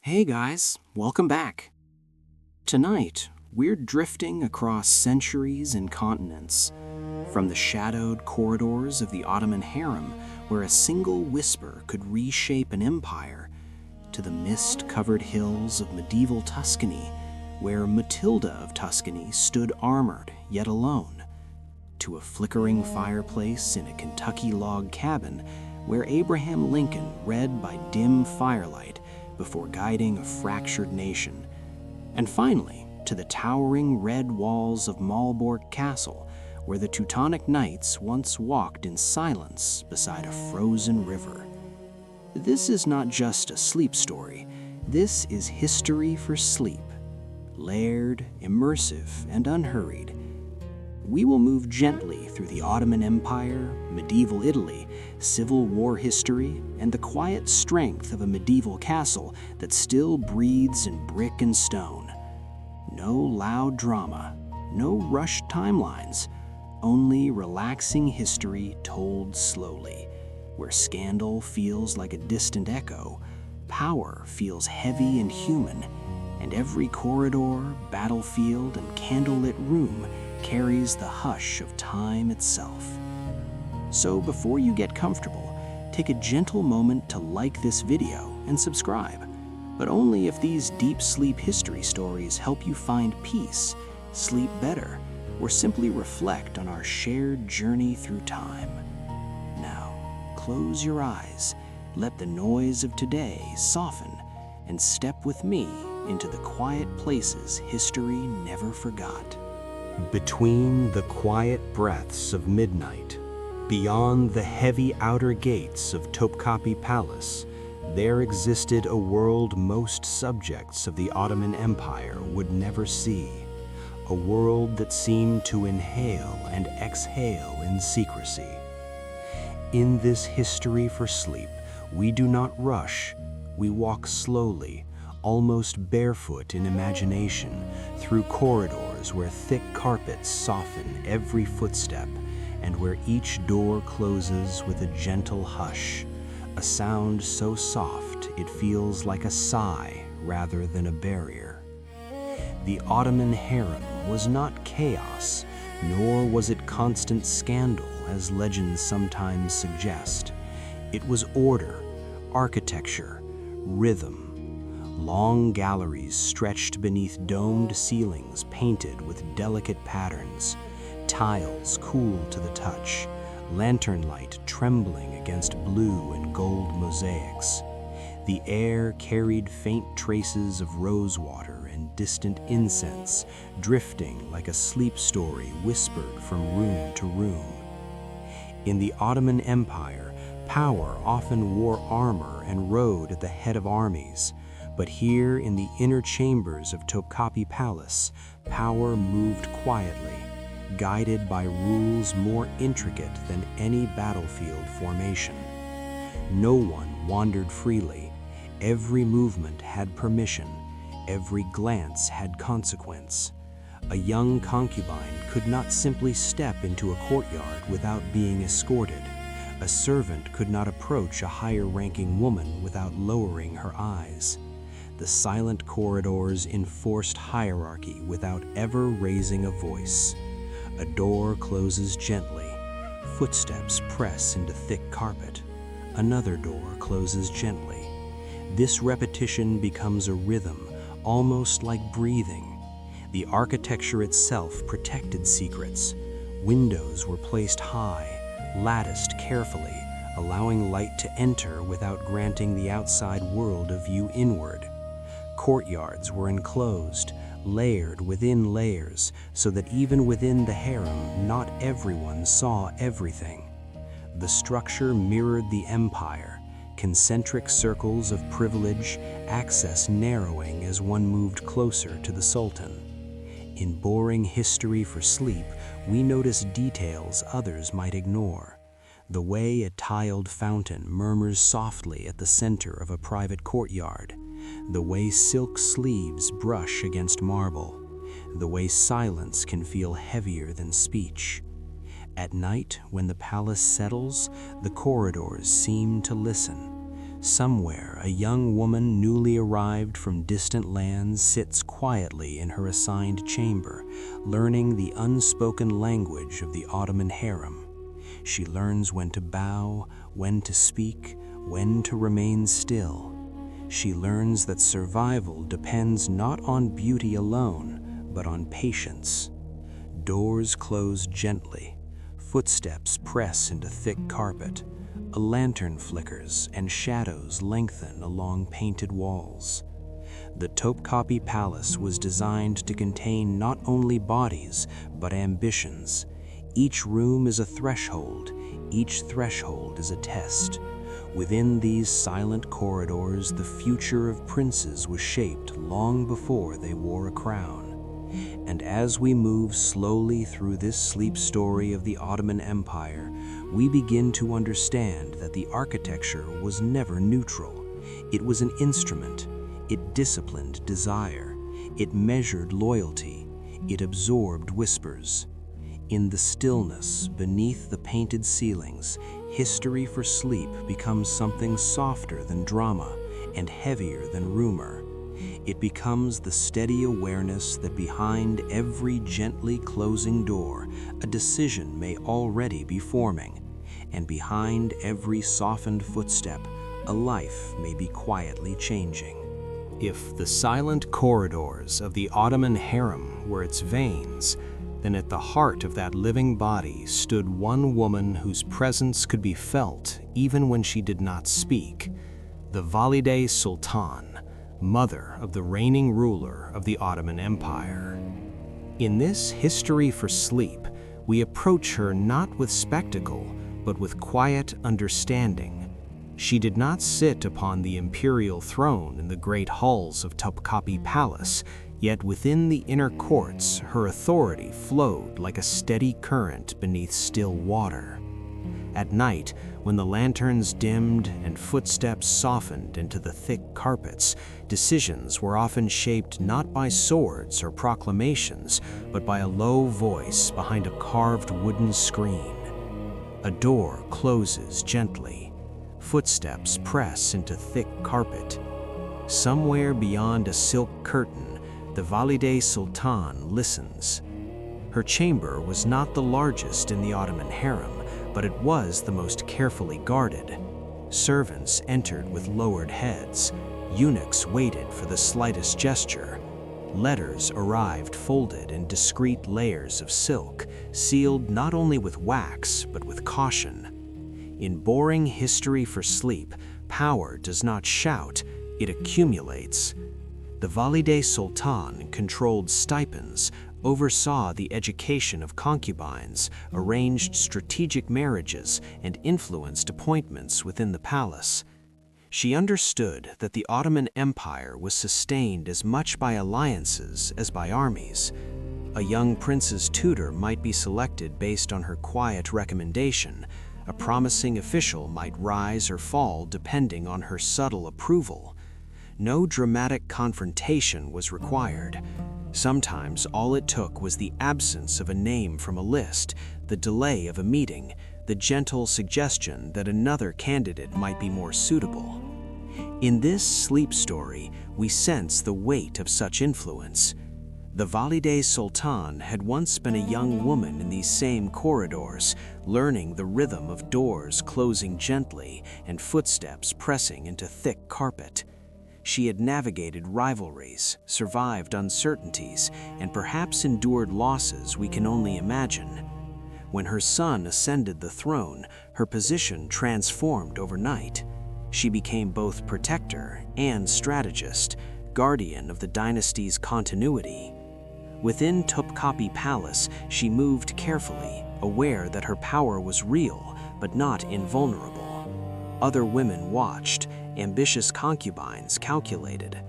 Hey guys, welcome back. Tonight, we're drifting across centuries and continents, from the shadowed corridors of the Ottoman Harem, where a single whisper could reshape an empire, to the mist-covered hills of medieval Tuscany, where Matilda of Tuscany stood armored yet alone, to a flickering fireplace in a Kentucky log cabin where Abraham Lincoln read by dim firelight before guiding a fractured nation, and finally to the towering red walls of Malbork Castle, where the Teutonic Knights once walked in silence beside a frozen river. This is not just a sleep story, this is history for sleep, layered, immersive, and unhurried. We will move gently through the Ottoman Empire, medieval Italy, Civil War history, and the quiet strength of a medieval castle that still breathes in brick and stone. No loud drama, no rushed timelines, only relaxing history told slowly, where scandal feels like a distant echo, power feels heavy and human, and every corridor, battlefield, and candlelit room carries the hush of time itself. So before you get comfortable, take a gentle moment to like this video and subscribe, but only if these deep sleep history stories help you find peace, sleep better, or simply reflect on our shared journey through time. Now, close your eyes, let the noise of today soften, and step with me into the quiet places history never forgot. Between the quiet breaths of midnight, beyond the heavy outer gates of Topkapi Palace, there existed a world most subjects of the Ottoman Empire would never see, a world that seemed to inhale and exhale in secrecy. In this history for sleep, we do not rush, we walk slowly, almost barefoot in imagination, through corridors where thick carpets soften every footstep, and where each door closes with a gentle hush, a sound so soft it feels like a sigh rather than a barrier. The Ottoman Harem was not chaos, nor was it constant scandal, as legends sometimes suggest. It was order, architecture, rhythm. Long galleries stretched beneath domed ceilings painted with delicate patterns, tiles cool to the touch, lantern light trembling against blue and gold mosaics. The air carried faint traces of rosewater and distant incense, drifting like a sleep story whispered from room to room. In the Ottoman Empire, power often wore armor and rode at the head of armies. But here in the inner chambers of Topkapi Palace, power moved quietly, guided by rules more intricate than any battlefield formation. No one wandered freely. Every movement had permission. Every glance had consequence. A young concubine could not simply step into a courtyard without being escorted. A servant could not approach a higher-ranking woman without lowering her eyes. The silent corridors enforced hierarchy without ever raising a voice. A door closes gently. Footsteps press into thick carpet. Another door closes gently. This repetition becomes a rhythm, almost like breathing. The architecture itself protected secrets. Windows were placed high, latticed carefully, allowing light to enter without granting the outside world a view inward. Courtyards were enclosed, layered within layers, so that even within the harem, not everyone saw everything. The structure mirrored the empire, concentric circles of privilege, access narrowing as one moved closer to the sultan. In boring history for sleep, we notice details others might ignore. The way a tiled fountain murmurs softly at the center of a private courtyard, the way silk sleeves brush against marble, the way silence can feel heavier than speech. At night, when the palace settles, the corridors seem to listen. Somewhere, a young woman newly arrived from distant lands sits quietly in her assigned chamber, learning the unspoken language of the Ottoman Harem. She learns when to bow, when to speak, when to remain still. She learns that survival depends not on beauty alone, but on patience. Doors close gently. Footsteps press into thick carpet. A lantern flickers and shadows lengthen along painted walls. The Topkapi Palace was designed to contain not only bodies, but ambitions. Each room is a threshold. Each threshold is a test. Within these silent corridors, the future of princes was shaped long before they wore a crown. And as we move slowly through this sleep story of the Ottoman Empire, we begin to understand that the architecture was never neutral. It was an instrument. It disciplined desire. It measured loyalty. It absorbed whispers. In the stillness beneath the painted ceilings, history for sleep becomes something softer than drama and heavier than rumor. It becomes the steady awareness that behind every gently closing door, a decision may already be forming, and behind every softened footstep, a life may be quietly changing. If the silent corridors of the Ottoman Harem were its veins, then at the heart of that living body stood one woman whose presence could be felt even when she did not speak, the Valide Sultan, mother of the reigning ruler of the Ottoman Empire. In this history for sleep, we approach her not with spectacle, but with quiet understanding. She did not sit upon the imperial throne in the great halls of Topkapi Palace, yet within the inner courts, her authority flowed like a steady current beneath still water. At night, when the lanterns dimmed and footsteps softened into the thick carpets, decisions were often shaped not by swords or proclamations, but by a low voice behind a carved wooden screen. A door closes gently. Footsteps press into thick carpet. Somewhere beyond a silk curtain, the Valide Sultan listens. Her chamber was not the largest in the Ottoman harem, but it was the most carefully guarded. Servants entered with lowered heads. Eunuchs waited for the slightest gesture. Letters arrived folded in discreet layers of silk, sealed not only with wax, but with caution. In boring history for sleep, power does not shout, it accumulates. The Valide Sultan controlled stipends, oversaw the education of concubines, arranged strategic marriages, and influenced appointments within the palace. She understood that the Ottoman Empire was sustained as much by alliances as by armies. A young prince's tutor might be selected based on her quiet recommendation. A promising official might rise or fall depending on her subtle approval. No dramatic confrontation was required. Sometimes all it took was the absence of a name from a list, the delay of a meeting, the gentle suggestion that another candidate might be more suitable. In this sleep story, we sense the weight of such influence. The Valide Sultan had once been a young woman in these same corridors, learning the rhythm of doors closing gently and footsteps pressing into thick carpet. She had navigated rivalries, survived uncertainties, and perhaps endured losses we can only imagine. When her son ascended the throne, her position transformed overnight. She became both protector and strategist, guardian of the dynasty's continuity. Within Topkapi Palace, she moved carefully, aware that her power was real, but not invulnerable. Other women watched. Ambitious concubines calculated.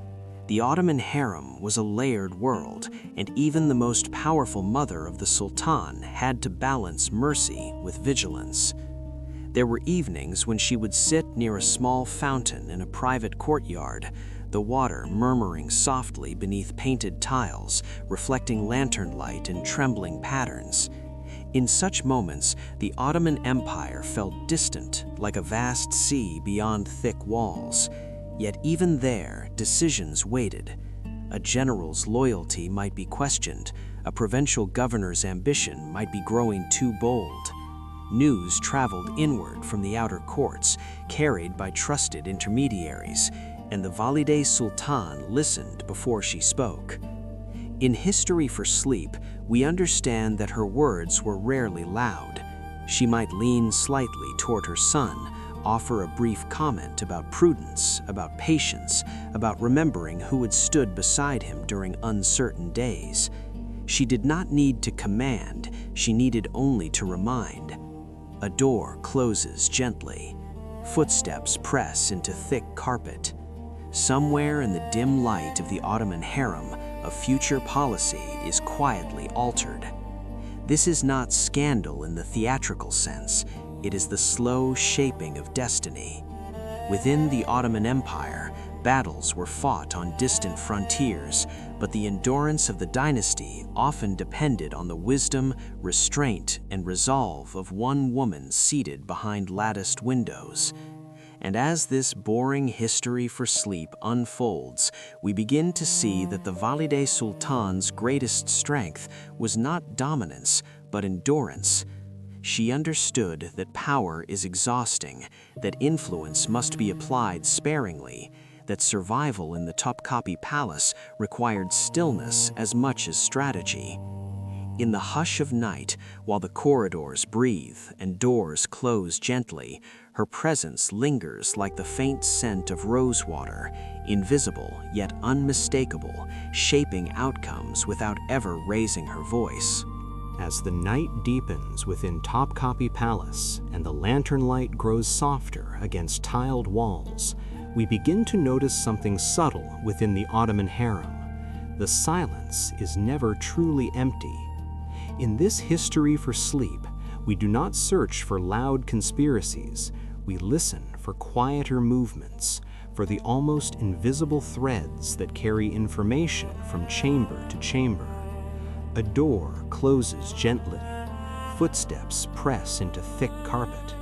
The Ottoman harem was a layered world, and even the most powerful mother of the Sultan had to balance mercy with vigilance. There were evenings when she would sit near a small fountain in a private courtyard, the water murmuring softly beneath painted tiles, reflecting lantern light in trembling patterns. In such moments, the Ottoman Empire felt distant, like a vast sea beyond thick walls. Yet even there, decisions waited. A general's loyalty might be questioned, a provincial governor's ambition might be growing too bold. News traveled inward from the outer courts, carried by trusted intermediaries, and the Valide Sultan listened before she spoke. In History for Sleep, we understand that her words were rarely loud. She might lean slightly toward her son, offer a brief comment about prudence, about patience, about remembering who had stood beside him during uncertain days. She did not need to command, she needed only to remind. A door closes gently. Footsteps press into thick carpet. Somewhere in the dim light of the Ottoman harem, a future policy is quietly altered. This is not scandal in the theatrical sense, it is the slow shaping of destiny. Within the Ottoman Empire, battles were fought on distant frontiers, but the endurance of the dynasty often depended on the wisdom, restraint, and resolve of one woman seated behind latticed windows. And as this boring History for Sleep unfolds, we begin to see that the Valide Sultan's greatest strength was not dominance, but endurance. She understood that power is exhausting, that influence must be applied sparingly, that survival in the Topkapi Palace required stillness as much as strategy. In the hush of night, while the corridors breathe and doors close gently, her presence lingers like the faint scent of rosewater, invisible yet unmistakable, shaping outcomes without ever raising her voice. As the night deepens within Topkapi Palace and the lantern light grows softer against tiled walls, we begin to notice something subtle within the Ottoman harem. The silence is never truly empty. In this History for Sleep, we do not search for loud conspiracies. We listen for quieter movements, for the almost invisible threads that carry information from chamber to chamber. A door closes gently. Footsteps press into thick carpet.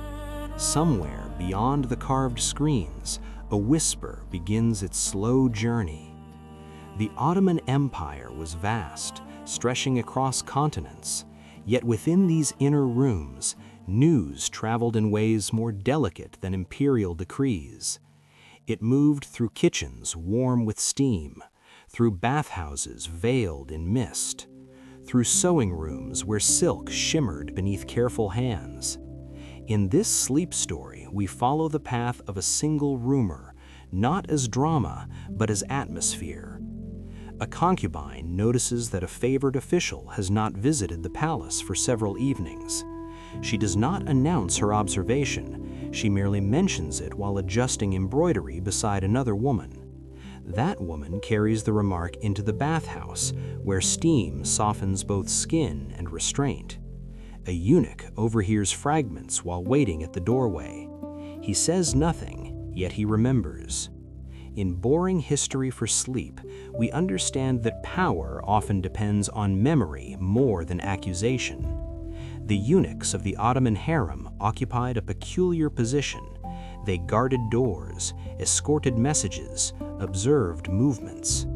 Somewhere beyond the carved screens, a whisper begins its slow journey. The Ottoman Empire was vast, stretching across continents, yet within these inner rooms, news traveled in ways more delicate than imperial decrees. It moved through kitchens warm with steam, through bathhouses veiled in mist, through sewing rooms where silk shimmered beneath careful hands. In this sleep story, we follow the path of a single rumor, not as drama, but as atmosphere. A concubine notices that a favored official has not visited the palace for several evenings. She does not announce her observation, she merely mentions it while adjusting embroidery beside another woman. That woman carries the remark into the bathhouse, where steam softens both skin and restraint. A eunuch overhears fragments while waiting at the doorway. He says nothing, yet he remembers. In boring History for Sleep, we understand that power often depends on memory more than accusation. The eunuchs of the Ottoman harem occupied a peculiar position. They guarded doors, escorted messages, observed movements.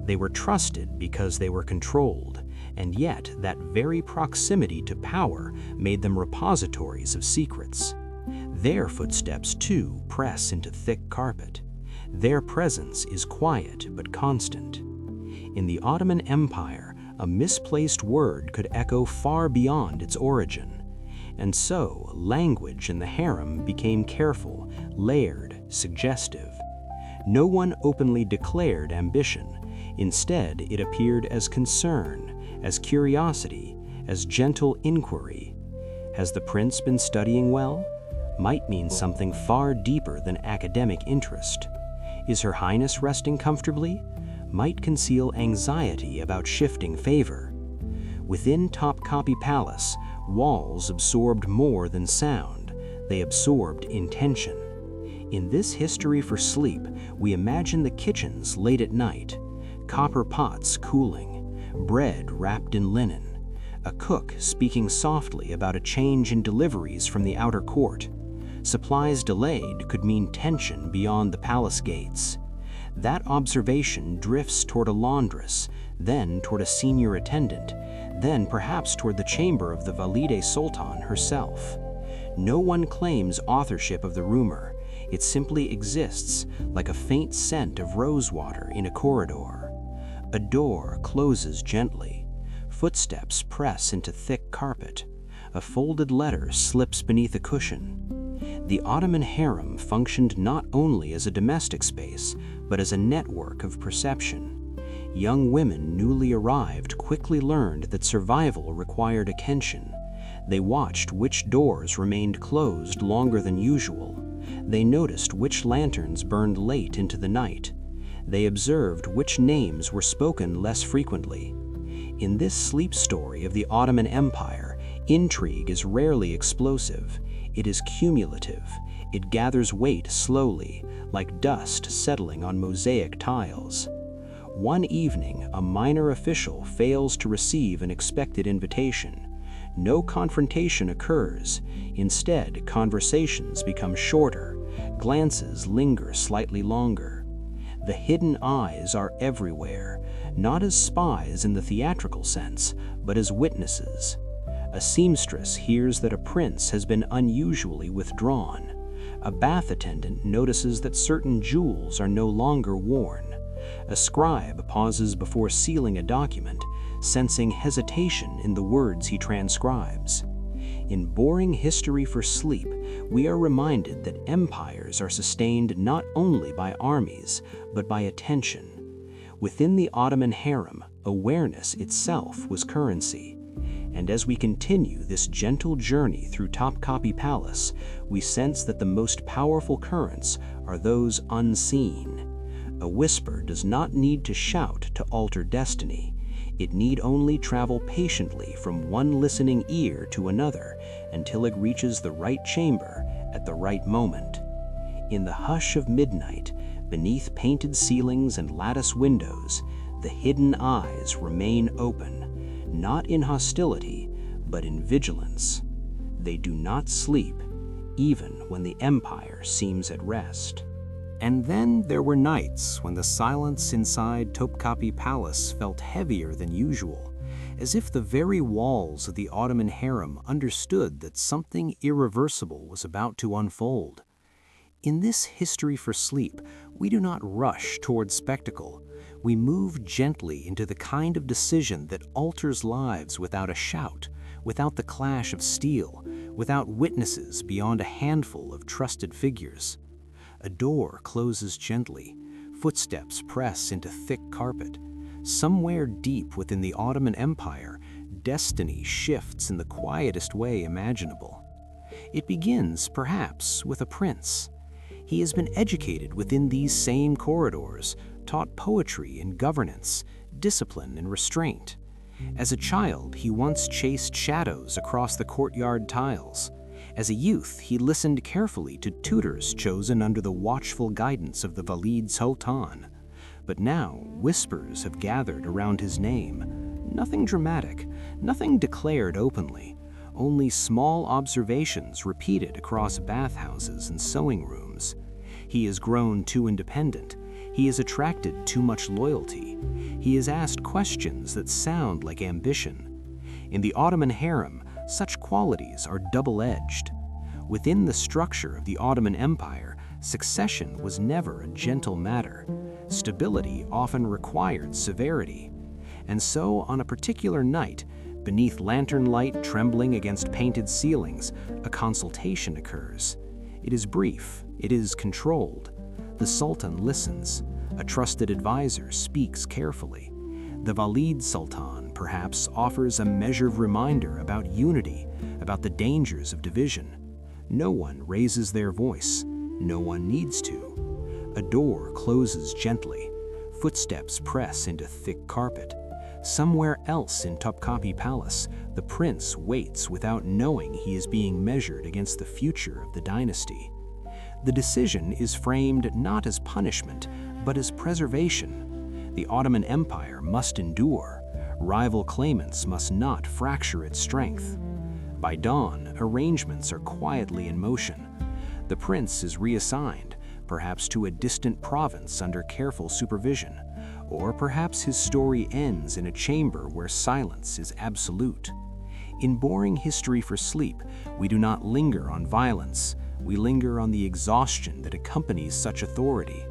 They were trusted because they were controlled, and yet that very proximity to power made them repositories of secrets. Their footsteps, too, press into thick carpet. Their presence is quiet but constant. In the Ottoman Empire, a misplaced word could echo far beyond its origin. And so, language in the harem became careful, layered, suggestive. No one openly declared ambition. Instead, it appeared as concern, as curiosity, as gentle inquiry. Has the prince been studying well? Might mean something far deeper than academic interest. Is Her Highness resting comfortably? Might conceal anxiety about shifting favor. Within Topkapi Palace, walls absorbed more than sound. They absorbed intention. In this History for Sleep, we imagine the kitchens late at night, copper pots cooling, bread wrapped in linen, A cook speaking softly about a change in deliveries from the outer court. Supplies delayed could mean tension beyond the palace gates. That observation drifts toward a laundress, then toward a senior attendant, then perhaps toward the chamber of the Valide Sultan herself. No one claims authorship of the rumor. It simply exists, like a faint scent of rosewater in a corridor. A door closes gently. Footsteps press into thick carpet. A folded letter slips beneath a cushion. The Ottoman harem functioned not only as a domestic space, but as a network of perception. Young women newly arrived quickly learned that survival required attention. They watched which doors remained closed longer than usual. They noticed which lanterns burned late into the night. They observed which names were spoken less frequently. In this sleep story of the Ottoman Empire, intrigue is rarely explosive. It is cumulative. It gathers weight slowly, like dust settling on mosaic tiles. One evening, a minor official fails to receive an expected invitation. No confrontation occurs. Instead, conversations become shorter. Glances linger slightly longer. The hidden eyes are everywhere, not as spies in the theatrical sense, but as witnesses. A seamstress hears that a prince has been unusually withdrawn. A bath attendant notices that certain jewels are no longer worn. A scribe pauses before sealing a document, sensing hesitation in the words he transcribes. In boring history for sleep, we are reminded that empires are sustained not only by armies, but by attention. Within the Ottoman harem, awareness itself was currency. And as we continue this gentle journey through Topkapi Palace, we sense that the most powerful currents are those unseen. A whisper does not need to shout to alter destiny. It need only travel patiently from one listening ear to another until it reaches the right chamber at the right moment. In the hush of midnight, beneath painted ceilings and lattice windows, the hidden eyes remain open, not in hostility, but in vigilance. They do not sleep, even when the empire seems at rest. And then there were nights when the silence inside Topkapi Palace felt heavier than usual, as if the very walls of the Ottoman harem understood that something irreversible was about to unfold. In this history for sleep, we do not rush toward spectacle. We move gently into the kind of decision that alters lives without a shout, without the clash of steel, without witnesses beyond a handful of trusted figures. A door closes gently. Footsteps press into thick carpet. Somewhere deep within the Ottoman Empire, destiny shifts in the quietest way imaginable. It begins, perhaps, with a prince. He has been educated within these same corridors, taught poetry and governance, discipline and restraint. As a child, he once chased shadows across the courtyard tiles. As a youth, he listened carefully to tutors chosen under the watchful guidance of the Valide Sultan. But now, whispers have gathered around his name. Nothing dramatic, nothing declared openly, only small observations repeated across bathhouses and sewing rooms. He has grown too independent. He has attracted too much loyalty. He has asked questions that sound like ambition. In the Ottoman harem, such qualities are double-edged. Within the structure of the Ottoman Empire, succession was never a gentle matter. Stability often required severity. And so, on a particular night, beneath lantern light trembling against painted ceilings, a consultation occurs. It is brief, it is controlled. The Sultan listens. A trusted advisor speaks carefully. The Valide Sultan, perhaps, offers a measured reminder about unity, about the dangers of division. No one raises their voice. No one needs to. A door closes gently. Footsteps press into thick carpet. Somewhere else in Topkapi Palace, the prince waits without knowing he is being measured against the future of the dynasty. The decision is framed not as punishment, but as preservation. The Ottoman Empire must endure. Rival claimants must not fracture its strength. By dawn, arrangements are quietly in motion. The prince is reassigned, perhaps to a distant province under careful supervision, or perhaps his story ends in a chamber where silence is absolute. In boring history for sleep, we do not linger on violence, we linger on the exhaustion that accompanies such authority.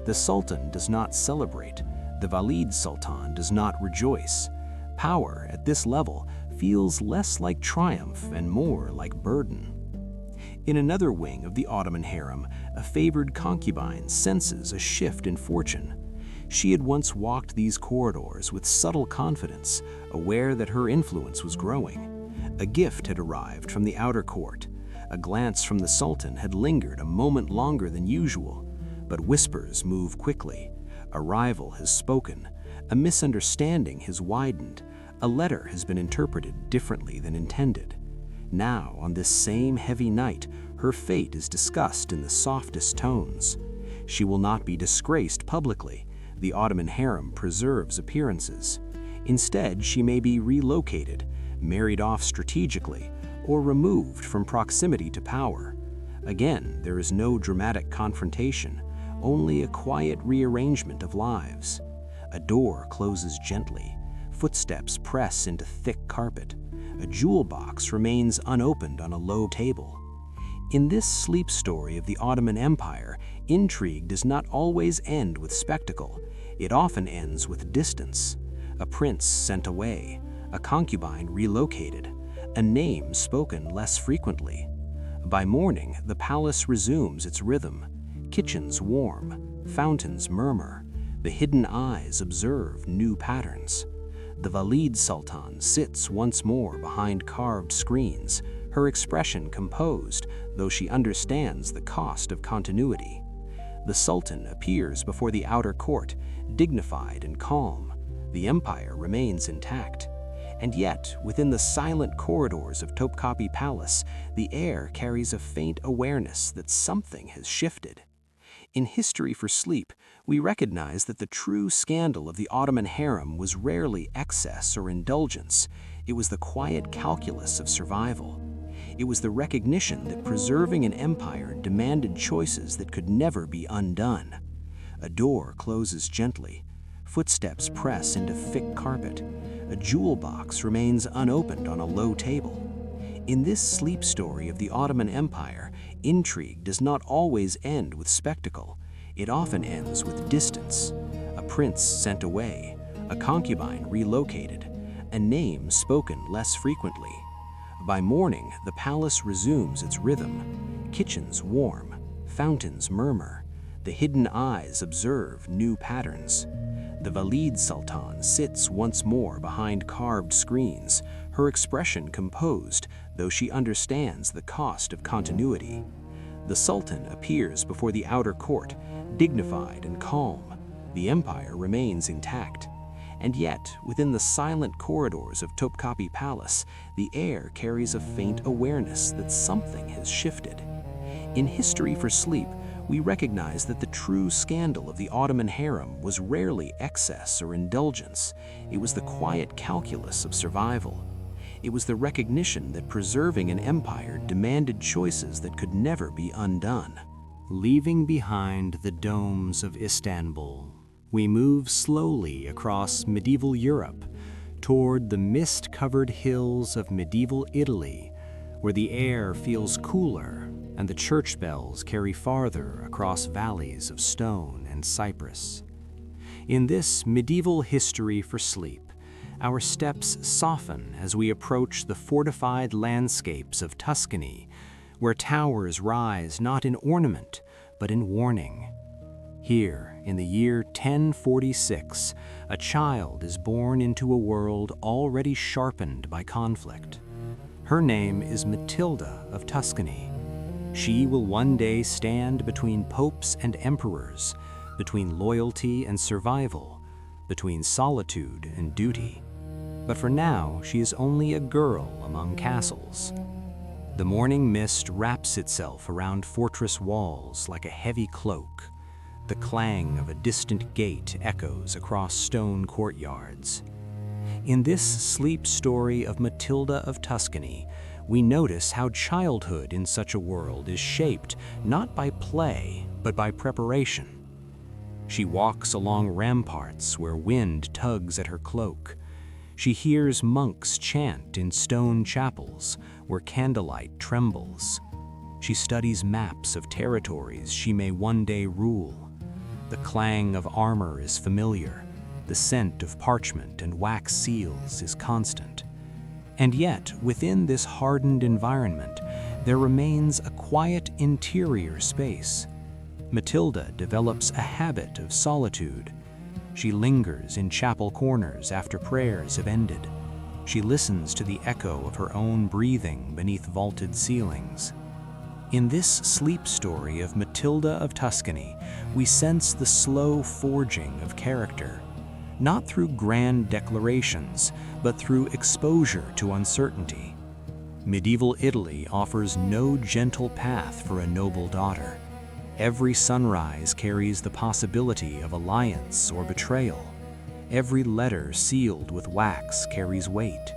The Sultan does not celebrate, the Valid Sultan does not rejoice. Power at this level feels less like triumph and more like burden. In another wing of the Ottoman harem, a favored concubine senses a shift in fortune. She had once walked these corridors with subtle confidence, aware that her influence was growing. A gift had arrived from the outer court. A glance from the Sultan had lingered a moment longer than usual, but whispers move quickly. A rival has spoken. A misunderstanding has widened. A letter has been interpreted differently than intended. Now, on this same heavy night, her fate is discussed in the softest tones. She will not be disgraced publicly. The Ottoman harem preserves appearances. Instead, she may be relocated, married off strategically, or removed from proximity to power. Again, there is no dramatic confrontation, only a quiet rearrangement of lives. A door closes gently. Footsteps press into thick carpet. A jewel box remains unopened on a low table. In this sleep story of the Ottoman Empire, intrigue does not always end with spectacle. It often ends with distance. A prince sent away, a concubine relocated, a name spoken less frequently. By morning, the palace resumes its rhythm. Kitchens warm, fountains murmur, the hidden eyes observe new patterns. The Valid Sultan sits once more behind carved screens, her expression composed, though she understands the cost of continuity. The Sultan appears before the outer court, dignified and calm. The empire remains intact. And yet, within the silent corridors of Topkapi Palace, the air carries a faint awareness that something has shifted. In History for Sleep, we recognize that the true scandal of the Ottoman harem was rarely excess or indulgence. It was the quiet calculus of survival. It was the recognition that preserving an empire demanded choices that could never be undone. A door closes gently. Footsteps press into thick carpet. A jewel box remains unopened on a low table. In this sleep story of the Ottoman Empire, intrigue does not always end with spectacle. It often ends with distance. A prince sent away, a concubine relocated, a name spoken less frequently. By morning, the palace resumes its rhythm. Kitchens warm, fountains murmur, the hidden eyes observe new patterns. The Valid Sultan sits once more behind carved screens, her expression composed, though she understands the cost of continuity. The Sultan appears before the outer court, dignified and calm. The empire remains intact. And yet, within the silent corridors of Topkapi Palace, the air carries a faint awareness that something has shifted. In History for Sleep, we recognize that the true scandal of the Ottoman harem was rarely excess or indulgence. It was the quiet calculus of survival. It was the recognition that preserving an empire demanded choices that could never be undone. Leaving behind the domes of Istanbul, we move slowly across medieval Europe toward the mist-covered hills of medieval Italy, where the air feels cooler and the church bells carry farther across valleys of stone and cypress. In this medieval History for Sleep, our steps soften as we approach the fortified landscapes of Tuscany, where towers rise not in ornament, but in warning. Here, in the year 1046, a child is born into a world already sharpened by conflict. Her name is Matilda of Tuscany. She will one day stand between popes and emperors, between loyalty and survival, between solitude and duty. But for now, she is only a girl among castles. The morning mist wraps itself around fortress walls like a heavy cloak. The clang of a distant gate echoes across stone courtyards. In this sleep story of Matilda of Tuscany, we notice how childhood in such a world is shaped not by play, but by preparation. She walks along ramparts where wind tugs at her cloak. She hears monks chant in stone chapels where candlelight trembles. She studies maps of territories she may one day rule. The clang of armor is familiar. The scent of parchment and wax seals is constant. And yet, within this hardened environment, there remains a quiet interior space. Matilda develops a habit of solitude. She lingers in chapel corners after prayers have ended. She listens to the echo of her own breathing beneath vaulted ceilings. In this sleep story of Matilda of Tuscany, we sense the slow forging of character, not through grand declarations, but through exposure to uncertainty. Medieval Italy offers no gentle path for a noble daughter. Every sunrise carries the possibility of alliance or betrayal. Every letter sealed with wax carries weight.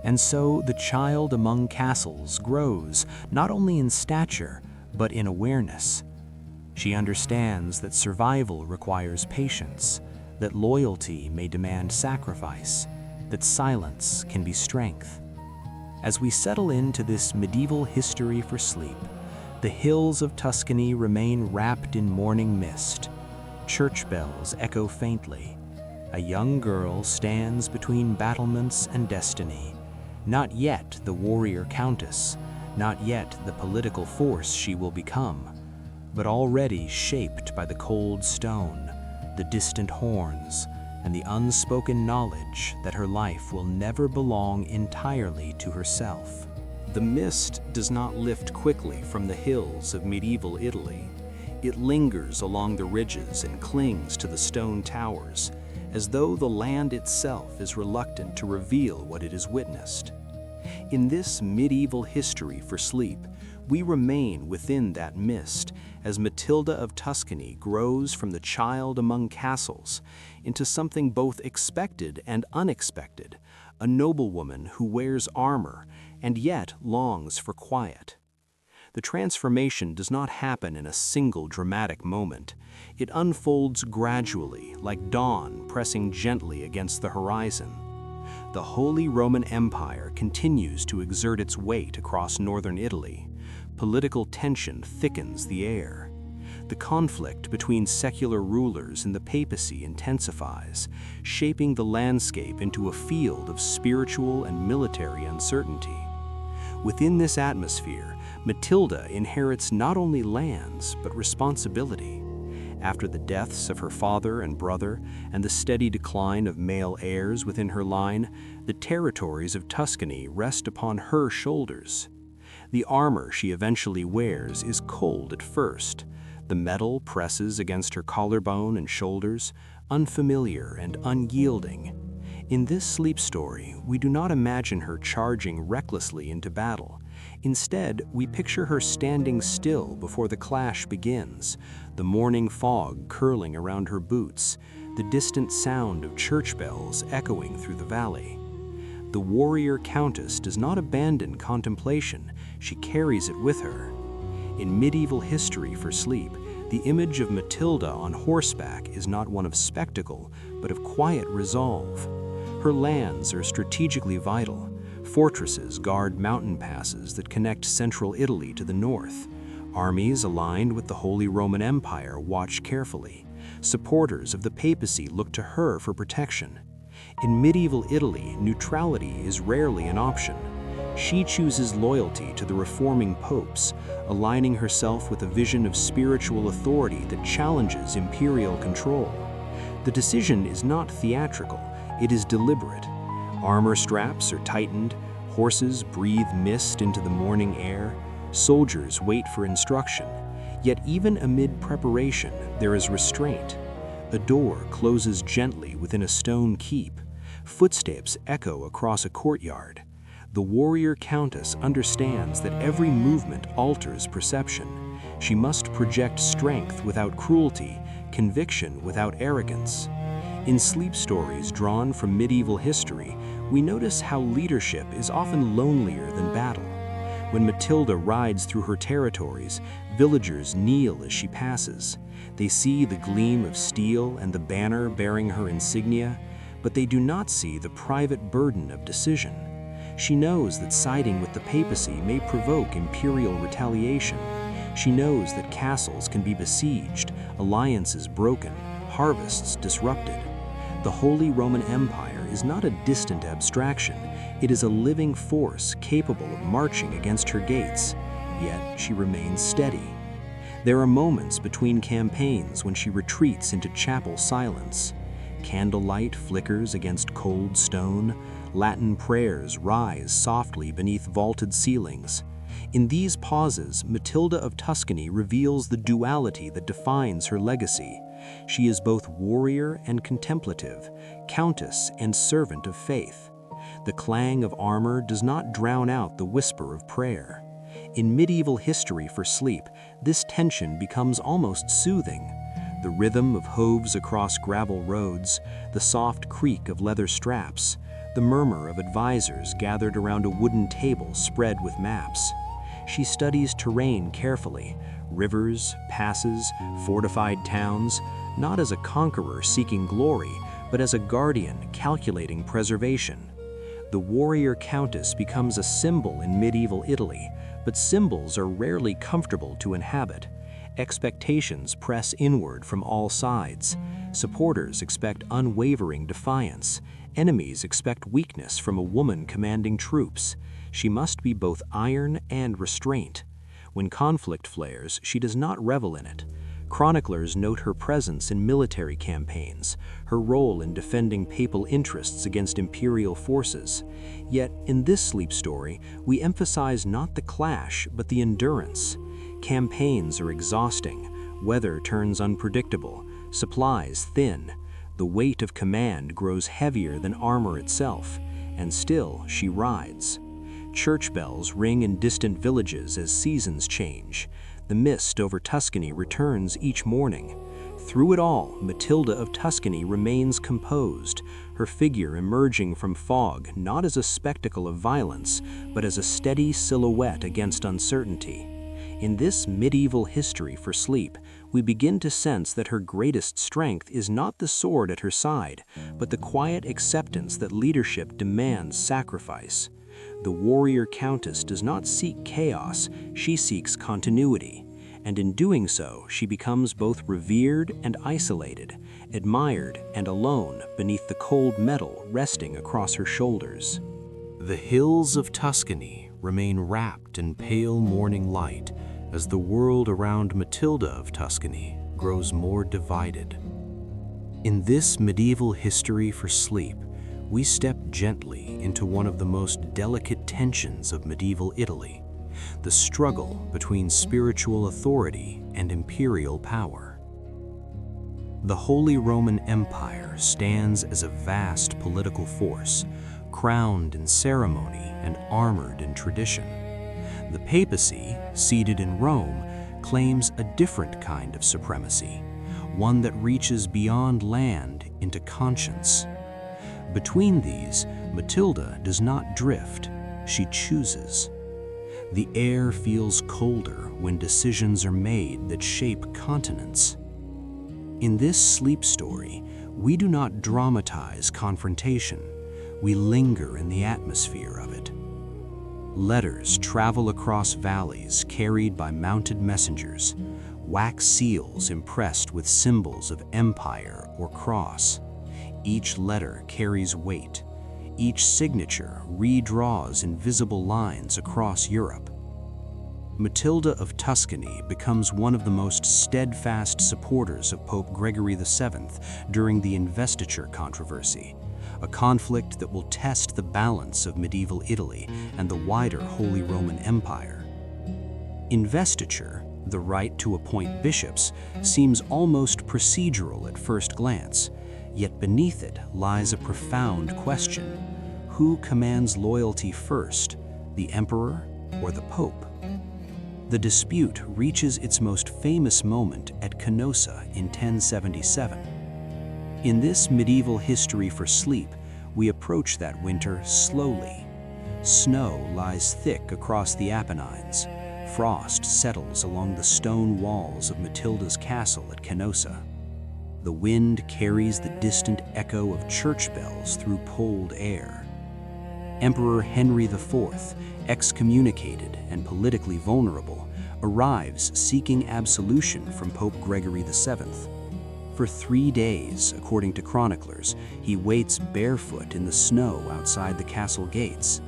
And so the child among castles grows not only in stature, but in awareness. She understands that survival requires patience, that loyalty may demand sacrifice, that silence can be strength. As we settle into this medieval history for sleep, the hills of Tuscany remain wrapped in morning mist. Church bells echo faintly. A young girl stands between battlements and destiny. Not yet the warrior Countess, not yet the political force she will become, but already shaped by the cold stone, the distant horns, and the unspoken knowledge that her life will never belong entirely to herself. The mist does not lift quickly from the hills of medieval Italy. It lingers along the ridges and clings to the stone towers, as though the land itself is reluctant to reveal what it has witnessed. In this medieval history for sleep, we remain within that mist as Matilda of Tuscany grows from the child among castles into something both expected and unexpected, a noblewoman who wears armor and yet longs for quiet. The transformation does not happen in a single dramatic moment. It unfolds gradually, like dawn pressing gently against the horizon. The Holy Roman Empire continues to exert its weight across northern Italy. Political tension thickens the air. The conflict between secular rulers and the papacy intensifies, shaping the landscape into a field of spiritual and military uncertainty. Within this atmosphere, Matilda inherits not only lands, but responsibility. After the deaths of her father and brother and the steady decline of male heirs within her line, the territories of Tuscany rest upon her shoulders. The armor she eventually wears is cold at first. The metal presses against her collarbone and shoulders, unfamiliar and unyielding. In this sleep story, we do not imagine her charging recklessly into battle. Instead, we picture her standing still before the clash begins, the morning fog curling around her boots, the distant sound of church bells echoing through the valley. The warrior Countess does not abandon contemplation, she carries it with her. In medieval history for sleep, the image of Matilda on horseback is not one of spectacle, but of quiet resolve. Her lands are strategically vital. Fortresses guard mountain passes that connect central Italy to the north. Armies aligned with the Holy Roman Empire watch carefully. Supporters of the papacy look to her for protection. In medieval Italy, neutrality is rarely an option. She chooses loyalty to the reforming popes, aligning herself with a vision of spiritual authority that challenges imperial control. The decision is not theatrical, it is deliberate. Armor straps are tightened, horses breathe mist into the morning air, soldiers wait for instruction. Yet even amid preparation, there is restraint. A door closes gently within a stone keep. Footsteps echo across a courtyard. The warrior Countess understands that every movement alters perception. She must project strength without cruelty, conviction without arrogance. In sleep stories drawn from medieval history, we notice how leadership is often lonelier than battle. When Matilda rides through her territories, villagers kneel as she passes. They see the gleam of steel and the banner bearing her insignia, but they do not see the private burden of decision. She knows that siding with the papacy may provoke imperial retaliation. She knows that castles can be besieged, alliances broken, harvests disrupted. The Holy Roman Empire is not a distant abstraction. It is a living force capable of marching against her gates, yet she remains steady. There are moments between campaigns when she retreats into chapel silence. Candlelight flickers against cold stone. Latin prayers rise softly beneath vaulted ceilings. In these pauses, Matilda of Tuscany reveals the duality that defines her legacy. She is both warrior and contemplative, countess and servant of faith. The clang of armor does not drown out the whisper of prayer. In medieval history for sleep, this tension becomes almost soothing. The rhythm of hooves across gravel roads, the soft creak of leather straps, the murmur of advisors gathered around a wooden table spread with maps. She studies terrain carefully, rivers, passes, fortified towns, not as a conqueror seeking glory, but as a guardian calculating preservation. The warrior countess becomes a symbol in medieval Italy, but symbols are rarely comfortable to inhabit. Expectations press inward from all sides. Supporters expect unwavering defiance. Enemies expect weakness from a woman commanding troops. She must be both iron and restraint. When conflict flares, she does not revel in it. Chroniclers note her presence in military campaigns, her role in defending papal interests against imperial forces. Yet, in this sleep story, we emphasize not the clash, but the endurance. Campaigns are exhausting, weather turns unpredictable, supplies thin. The weight of command grows heavier than armor itself, and still she rides. Church bells ring in distant villages as seasons change. The mist over Tuscany returns each morning. Through it all, Matilda of Tuscany remains composed, her figure emerging from fog not as a spectacle of violence, but as a steady silhouette against uncertainty. In this medieval history for sleep, we begin to sense that her greatest strength is not the sword at her side, but the quiet acceptance that leadership demands sacrifice. The warrior countess does not seek chaos, she seeks continuity. And in doing so, she becomes both revered and isolated, admired and alone beneath the cold metal resting across her shoulders. The hills of Tuscany remain wrapped in pale morning light as the world around Matilda of Tuscany grows more divided. In this medieval history for sleep, we step gently into one of the most delicate tensions of medieval Italy, the struggle between spiritual authority and imperial power. The Holy Roman Empire stands as a vast political force, crowned in ceremony and armored in tradition. The papacy, seated in Rome, claims a different kind of supremacy, one that reaches beyond land into conscience. Between these, Matilda does not drift, she chooses. The air feels colder when decisions are made that shape continents. In this sleep story, we do not dramatize confrontation, we linger in the atmosphere of it. Letters travel across valleys carried by mounted messengers, wax seals impressed with symbols of empire or cross. Each letter carries weight. Each signature redraws invisible lines across Europe. Matilda of Tuscany becomes one of the most steadfast supporters of Pope Gregory VII during the investiture controversy, a conflict that will test the balance of medieval Italy and the wider Holy Roman Empire. Investiture, the right to appoint bishops, seems almost procedural at first glance, yet beneath it lies a profound question. Who commands loyalty first, the emperor or the pope? The dispute reaches its most famous moment at Canossa in 1077. In this medieval history for sleep, we approach that winter slowly. Snow lies thick across the Apennines. Frost settles along the stone walls of Matilda's castle at Canossa. The wind carries the distant echo of church bells through cold air. Emperor Henry IV, excommunicated and politically vulnerable, arrives seeking absolution from Pope Gregory VII. For 3 days, according to chroniclers, he waits barefoot in the snow outside the castle gates.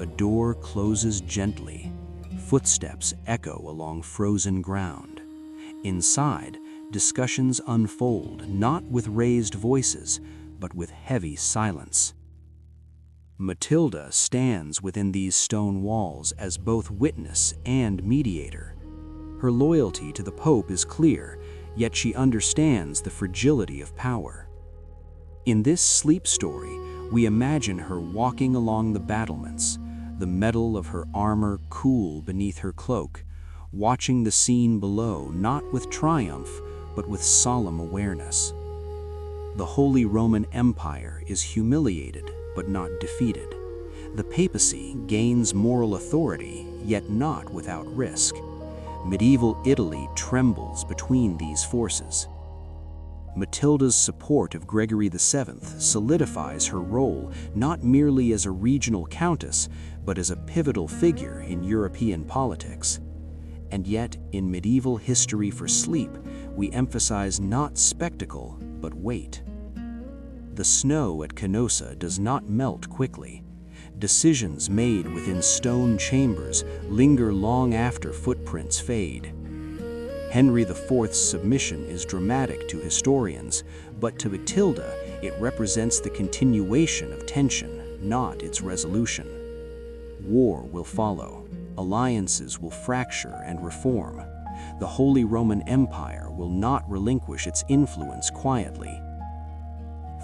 A door closes gently. Footsteps echo along frozen ground. Inside, discussions unfold, not with raised voices, but with heavy silence. Matilda stands within these stone walls as both witness and mediator. Her loyalty to the Pope is clear, yet she understands the fragility of power. In this sleep story, we imagine her walking along the battlements, the metal of her armor cool beneath her cloak, watching the scene below not with triumph, but with solemn awareness. The Holy Roman Empire is humiliated, but not defeated. The papacy gains moral authority, yet not without risk. Medieval Italy trembles between these forces. Matilda's support of Gregory VII solidifies her role not merely as a regional countess, but as a pivotal figure in European politics. And yet, in medieval history for sleep, we emphasize not spectacle, but weight. The snow at Canossa does not melt quickly. Decisions made within stone chambers linger long after footprints fade. Henry IV's submission is dramatic to historians, but to Matilda, it represents the continuation of tension, not its resolution. War will follow. Alliances will fracture and reform. The Holy Roman Empire will not relinquish its influence quietly.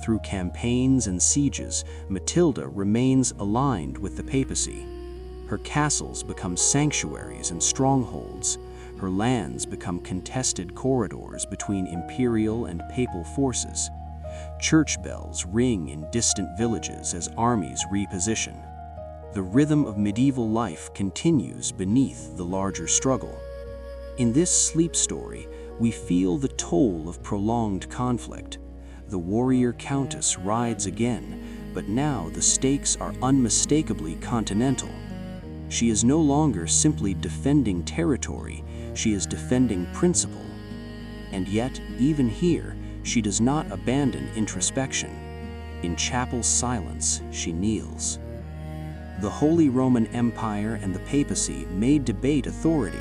Through campaigns and sieges, Matilda remains aligned with the papacy. Her castles become sanctuaries and strongholds. Her lands become contested corridors between imperial and papal forces. Church bells ring in distant villages as armies reposition. The rhythm of medieval life continues beneath the larger struggle. In this sleep story, we feel the toll of prolonged conflict. The warrior countess rides again, but now the stakes are unmistakably continental. She is no longer simply defending territory, she is defending principle. And yet, even here, she does not abandon introspection. In chapel silence, she kneels. The Holy Roman Empire and the papacy may debate authority,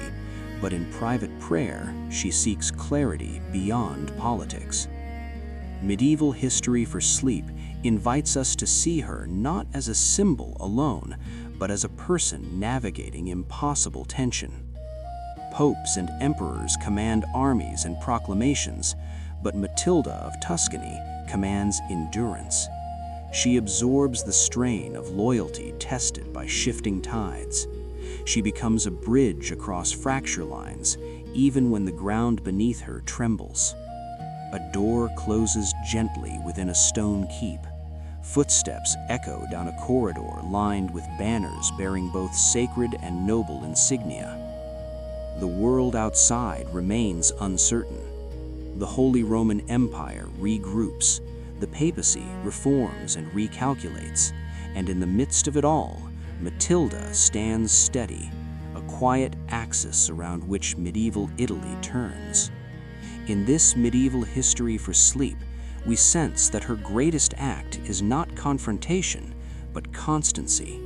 but in private prayer, she seeks clarity beyond politics. Medieval history for sleep invites us to see her not as a symbol alone, but as a person navigating impossible tension. Popes and emperors command armies and proclamations, but Matilda of Tuscany commands endurance. She absorbs the strain of loyalty tested by shifting tides. She becomes a bridge across fracture lines, even when the ground beneath her trembles. A door closes gently within a stone keep. Footsteps echo down a corridor lined with banners bearing both sacred and noble insignia. The world outside remains uncertain. The Holy Roman Empire regroups, the papacy reforms and recalculates, and in the midst of it all, Matilda stands steady, a quiet axis around which medieval Italy turns. In this medieval history for sleep, we sense that her greatest act is not confrontation, but constancy.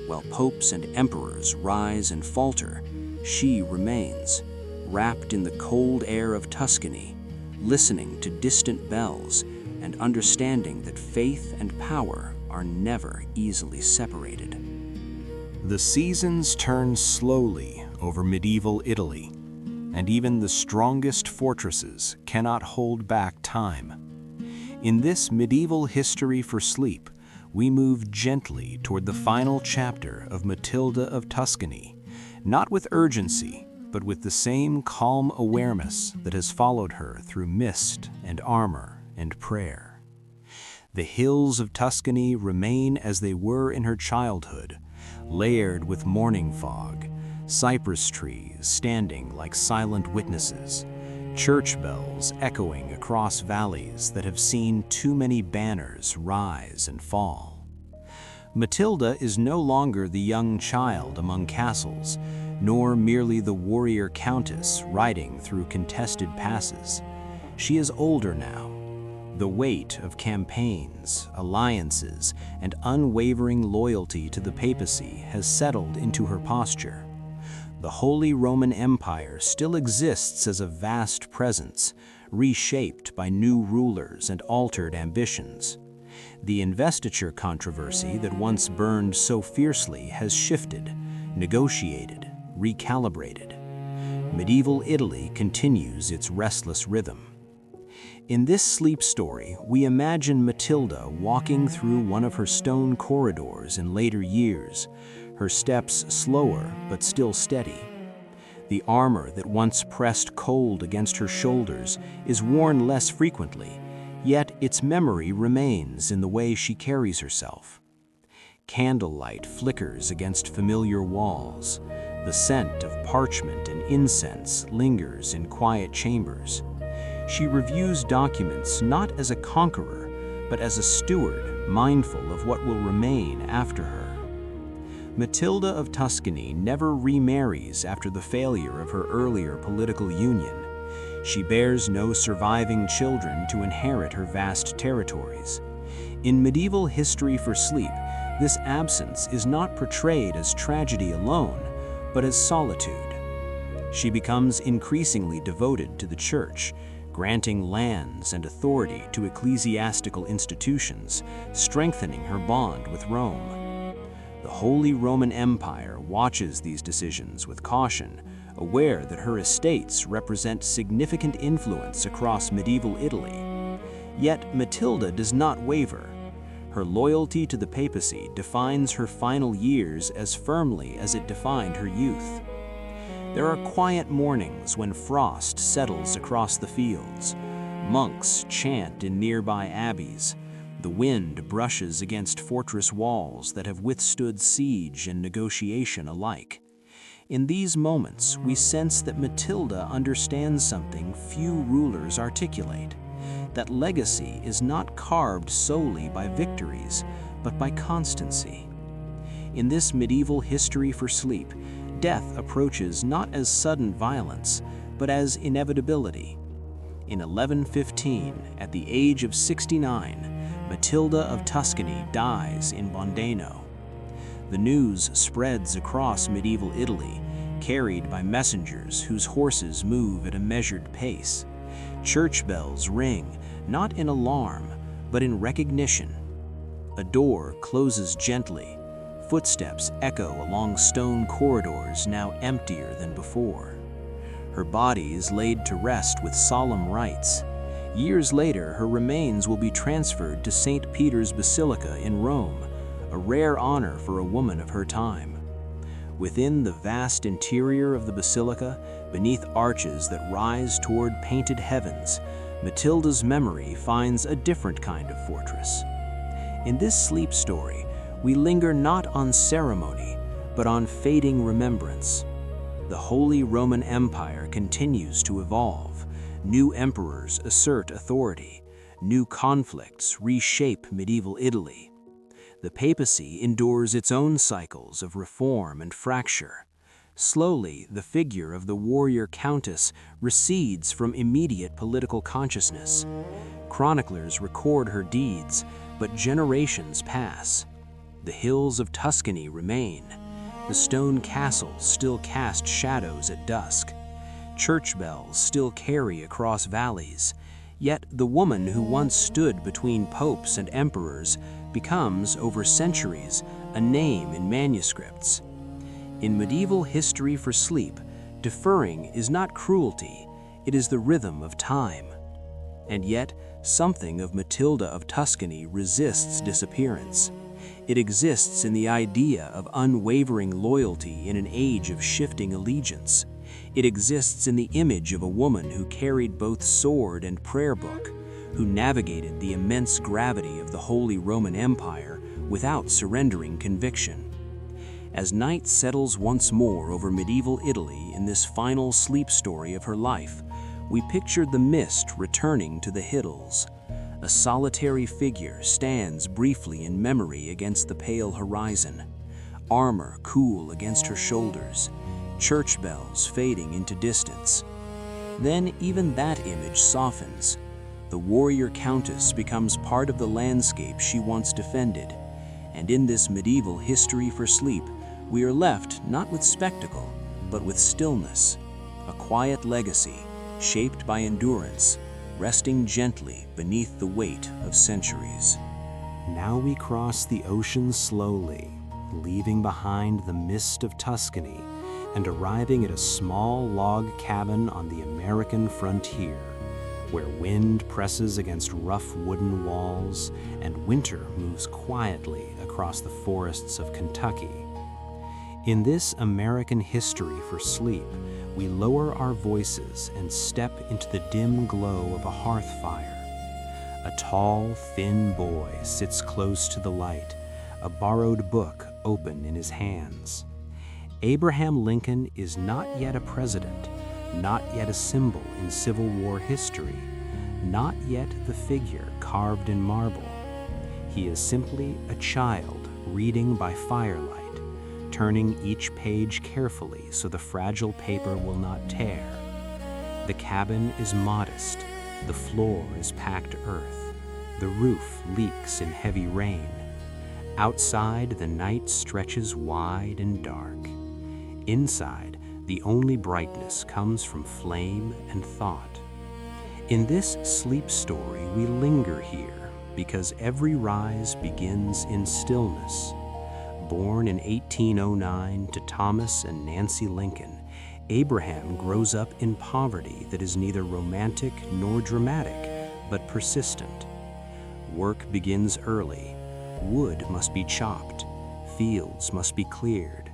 While popes and emperors rise and falter, she remains, wrapped in the cold air of Tuscany, listening to distant bells and understanding that faith and power are never easily separated. The seasons turn slowly over medieval Italy, and even the strongest fortresses cannot hold back time. In this medieval history for sleep, we move gently toward the final chapter of Matilda of Tuscany, not with urgency, but with the same calm awareness that has followed her through mist and armor and prayer. The hills of Tuscany remain as they were in her childhood, layered with morning fog, cypress trees standing like silent witnesses, church bells echoing across valleys that have seen too many banners rise and fall. Matilda is no longer the young child among castles, nor merely the warrior countess riding through contested passes. She is older now. The weight of campaigns, alliances, and unwavering loyalty to the papacy has settled into her posture. The Holy Roman Empire still exists as a vast presence, reshaped by new rulers and altered ambitions. The investiture controversy that once burned so fiercely has shifted, negotiated, recalibrated. Medieval Italy continues its restless rhythm. In this sleep story, we imagine Matilda walking through one of her stone corridors in later years, her steps slower but still steady. The armor that once pressed cold against her shoulders is worn less frequently, yet its memory remains in the way she carries herself. Candlelight flickers against familiar walls. The scent of parchment and incense lingers in quiet chambers. She reviews documents not as a conqueror, but as a steward, mindful of what will remain after her. Matilda of Tuscany never remarries after the failure of her earlier political union. She bears no surviving children to inherit her vast territories. In medieval history for sleep, this absence is not portrayed as tragedy alone, but as solitude. She becomes increasingly devoted to the church, granting lands and authority to ecclesiastical institutions, strengthening her bond with Rome. The Holy Roman Empire watches these decisions with caution, aware that her estates represent significant influence across medieval Italy. Yet Matilda does not waver. Her loyalty to the papacy defines her final years as firmly as it defined her youth. There are quiet mornings when frost settles across the fields. Monks chant in nearby abbeys. The wind brushes against fortress walls that have withstood siege and negotiation alike. In these moments, we sense that Matilda understands something few rulers articulate, that legacy is not carved solely by victories, but by constancy. In this medieval history for sleep, death approaches not as sudden violence, but as inevitability. In 1115, at the age of 69, Matilda of Tuscany dies in Bondeno. The news spreads across medieval Italy, carried by messengers whose horses move at a measured pace. Church bells ring, not in alarm, but in recognition. A door closes gently. Footsteps echo along stone corridors now emptier than before. Her body is laid to rest with solemn rites. Years later, her remains will be transferred to St. Peter's Basilica in Rome, a rare honor for a woman of her time. Within the vast interior of the basilica, beneath arches that rise toward painted heavens, Matilda's memory finds a different kind of fortress. In this sleep story, we linger not on ceremony, but on fading remembrance. The Holy Roman Empire continues to evolve. New emperors assert authority. New conflicts reshape medieval Italy. The papacy endures its own cycles of reform and fracture. Slowly, the figure of the warrior countess recedes from immediate political consciousness. Chroniclers record her deeds, but generations pass. The hills of Tuscany remain. The stone castles still cast shadows at dusk. Church bells still carry across valleys. Yet the woman who once stood between popes and emperors becomes, over centuries, a name in manuscripts. In medieval history for sleep, deferring is not cruelty, it is the rhythm of time. And yet, something of Matilda of Tuscany resists disappearance. It exists in the idea of unwavering loyalty in an age of shifting allegiance. It exists in the image of a woman who carried both sword and prayer book, who navigated the immense gravity of the Holy Roman Empire without surrendering conviction. As night settles once more over medieval Italy in this final sleep story of her life, we pictured the mist returning to the hills. A solitary figure stands briefly in memory against the pale horizon, armor cool against her shoulders, church bells fading into distance. Then even that image softens. The warrior Countess becomes part of the landscape she once defended, and in this medieval history for sleep, we are left not with spectacle, but with stillness, a quiet legacy shaped by endurance, resting gently beneath the weight of centuries. Now we cross the ocean slowly, leaving behind the mist of Tuscany and arriving at a small log cabin on the American frontier, where wind presses against rough wooden walls and winter moves quietly across the forests of Kentucky. In this American history for sleep, we lower our voices and step into the dim glow of a hearth fire. A tall, thin boy sits close to the light, a borrowed book open in his hands. Abraham Lincoln is not yet a president, not yet a symbol in Civil War history, not yet the figure carved in marble. He is simply a child reading by firelight, turning each page carefully so the fragile paper will not tear. The cabin is modest, the floor is packed earth, the roof leaks in heavy rain. Outside, the night stretches wide and dark. Inside, the only brightness comes from flame and thought. In this sleep story, we linger here because every rise begins in stillness. Born in 1809 to Thomas and Nancy Lincoln, Abraham grows up in poverty that is neither romantic nor dramatic, but persistent. Work begins early. Wood must be chopped, fields must be cleared,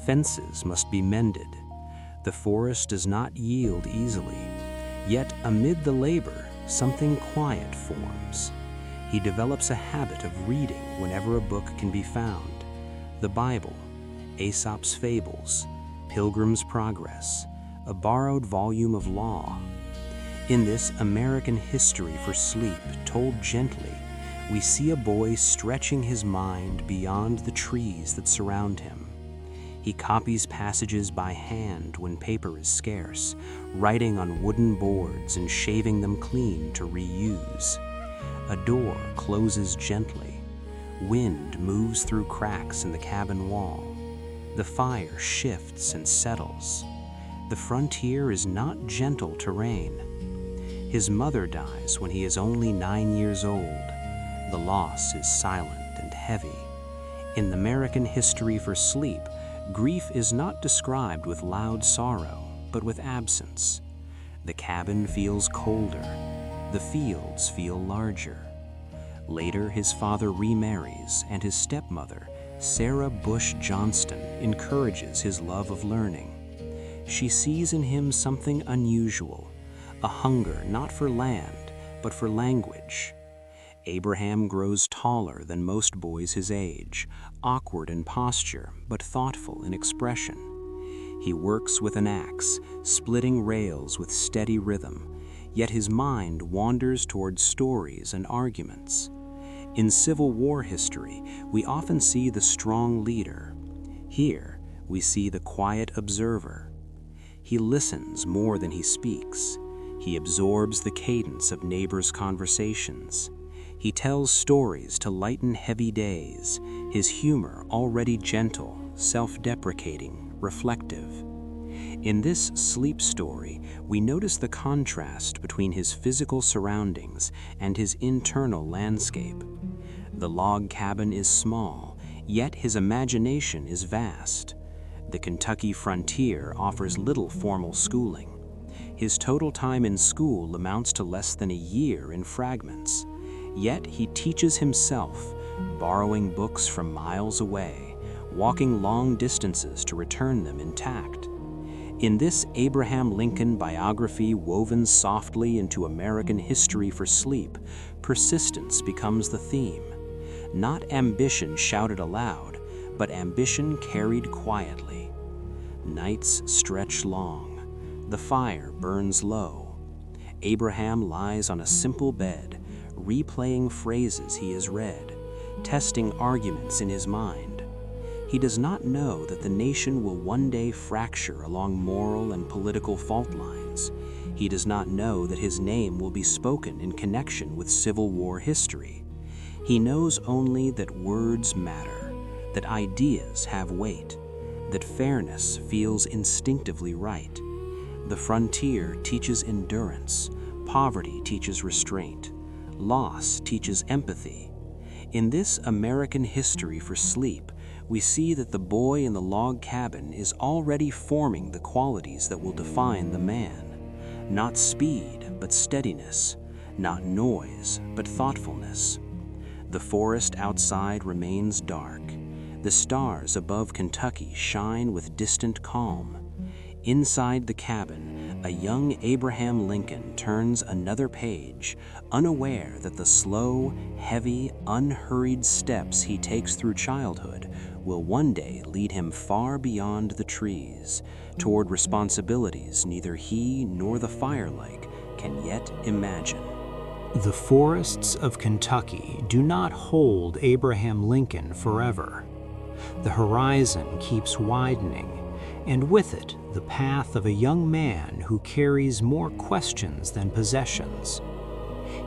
fences must be mended. The forest does not yield easily, yet amid the labor, something quiet forms. He develops a habit of reading whenever a book can be found. The Bible, Aesop's Fables, Pilgrim's Progress, a borrowed volume of law. In this American history for sleep, told gently, we see a boy stretching his mind beyond the trees that surround him. He copies passages by hand when paper is scarce, writing on wooden boards and shaving them clean to reuse. A door closes gently. Wind moves through cracks in the cabin wall. The fire shifts and settles. The frontier is not gentle terrain. His mother dies when he is only 9 years old. The loss is silent and heavy. In the American history for sleep, grief is not described with loud sorrow, but with absence. The cabin feels colder. The fields feel larger. Later, his father remarries, and his stepmother, Sarah Bush Johnston, encourages his love of learning. She sees in him something unusual, a hunger not for land, but for language. Abraham grows taller than most boys his age, awkward in posture, but thoughtful in expression. He works with an axe, splitting rails with steady rhythm, yet his mind wanders toward stories and arguments. In Civil War history, we often see the strong leader. Here, we see the quiet observer. He listens more than he speaks. He absorbs the cadence of neighbors' conversations. He tells stories to lighten heavy days, his humor already gentle, self-deprecating, reflective. In this sleep story, we notice the contrast between his physical surroundings and his internal landscape. The log cabin is small, yet his imagination is vast. The Kentucky frontier offers little formal schooling. His total time in school amounts to less than a year in fragments. Yet he teaches himself, borrowing books from miles away, walking long distances to return them intact. In this Abraham Lincoln biography woven softly into American history for sleep, persistence becomes the theme. Not ambition shouted aloud, but ambition carried quietly. Nights stretch long. The fire burns low. Abraham lies on a simple bed, replaying phrases he has read, testing arguments in his mind. He does not know that the nation will one day fracture along moral and political fault lines. He does not know that his name will be spoken in connection with Civil War history. He knows only that words matter, that ideas have weight, that fairness feels instinctively right. The frontier teaches endurance, poverty teaches restraint, loss teaches empathy. In this American history for sleep, we see that the boy in the log cabin is already forming the qualities that will define the man. Not speed, but steadiness. Not noise, but thoughtfulness. The forest outside remains dark. The stars above Kentucky shine with distant calm. Inside the cabin, a young Abraham Lincoln turns another page, unaware that the slow, heavy, unhurried steps he takes through childhood will one day lead him far beyond the trees, toward responsibilities neither he nor the firelight can yet imagine. The forests of Kentucky do not hold Abraham Lincoln forever. The horizon keeps widening, and with it the path of a young man who carries more questions than possessions.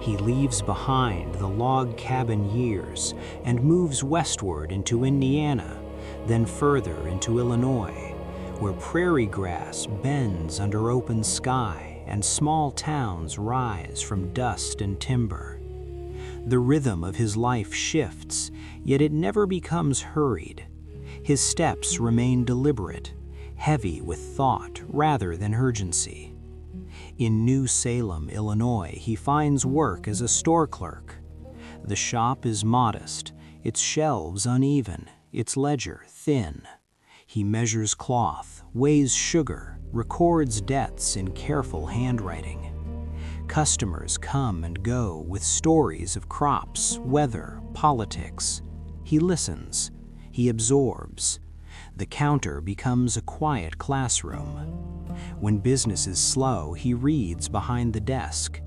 He leaves behind the log cabin years and moves westward into Indiana, then further into Illinois, where prairie grass bends under open sky and small towns rise from dust and timber. The rhythm of his life shifts, yet it never becomes hurried. His steps remain deliberate, heavy with thought rather than urgency. In New Salem, Illinois, he finds work as a store clerk. The shop is modest, its shelves uneven, its ledger thin. He measures cloth, weighs sugar, records debts in careful handwriting. Customers come and go with stories of crops, weather, politics. He listens. He absorbs. The counter becomes a quiet classroom. When business is slow, he reads behind the desk.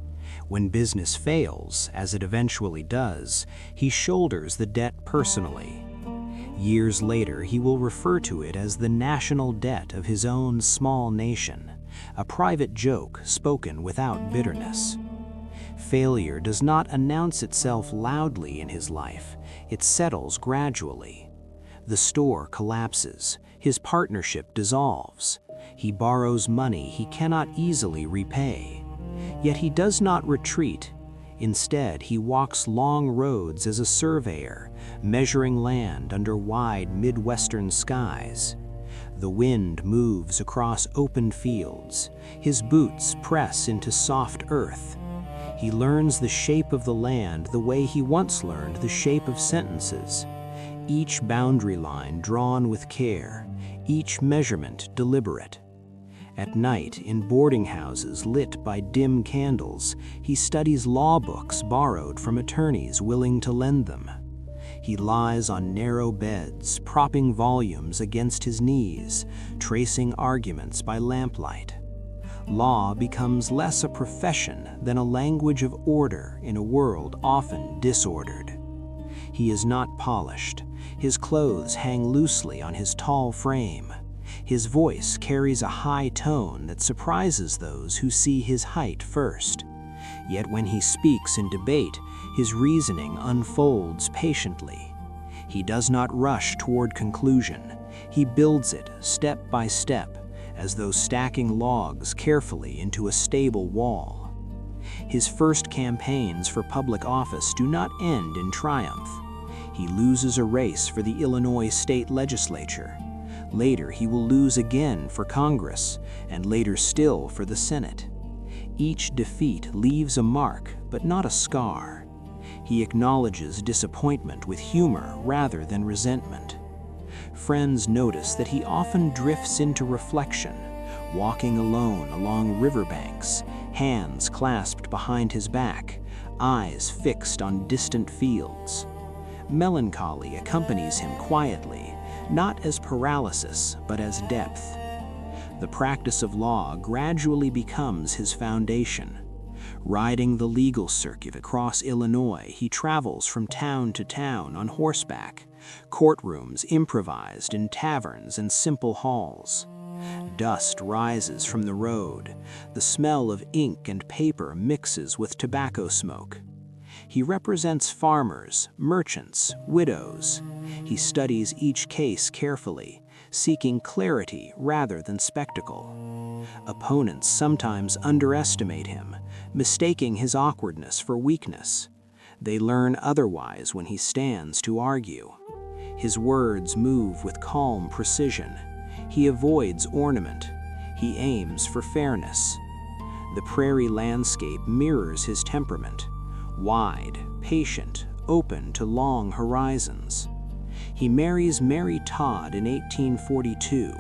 When business fails, as it eventually does, he shoulders the debt personally. Years later, he will refer to it as the national debt of his own small nation, a private joke spoken without bitterness. Failure does not announce itself loudly in his life. It settles gradually. The store collapses. His partnership dissolves. He borrows money he cannot easily repay. Yet he does not retreat. Instead, he walks long roads as a surveyor, measuring land under wide Midwestern skies. The wind moves across open fields. His boots press into soft earth. He learns the shape of the land the way he once learned the shape of sentences. Each boundary line drawn with care, each measurement deliberate. At night, in boarding houses lit by dim candles, he studies law books borrowed from attorneys willing to lend them. He lies on narrow beds, propping volumes against his knees, tracing arguments by lamplight. Law becomes less a profession than a language of order in a world often disordered. He is not polished. His clothes hang loosely on his tall frame. His voice carries a high tone that surprises those who see his height first. Yet when he speaks in debate, his reasoning unfolds patiently. He does not rush toward conclusion. He builds it step by step, as though stacking logs carefully into a stable wall. His first campaigns for public office do not end in triumph. He loses a race for the Illinois state legislature. Later, he will lose again for Congress, and later still for the Senate. Each defeat leaves a mark, but not a scar. He acknowledges disappointment with humor rather than resentment. Friends notice that he often drifts into reflection, walking alone along riverbanks, hands clasped behind his back, eyes fixed on distant fields. Melancholy accompanies him quietly, not as paralysis, but as depth. The practice of law gradually becomes his foundation. Riding the legal circuit across Illinois, he travels from town to town on horseback, courtrooms improvised in taverns and simple halls. Dust rises from the road. The smell of ink and paper mixes with tobacco smoke. He represents farmers, merchants, widows. He studies each case carefully, seeking clarity rather than spectacle. Opponents sometimes underestimate him, mistaking his awkwardness for weakness. They learn otherwise when he stands to argue. His words move with calm precision. He avoids ornament. He aims for fairness. The prairie landscape mirrors his temperament, wide, patient, open to long horizons. He marries Mary Todd in 1842,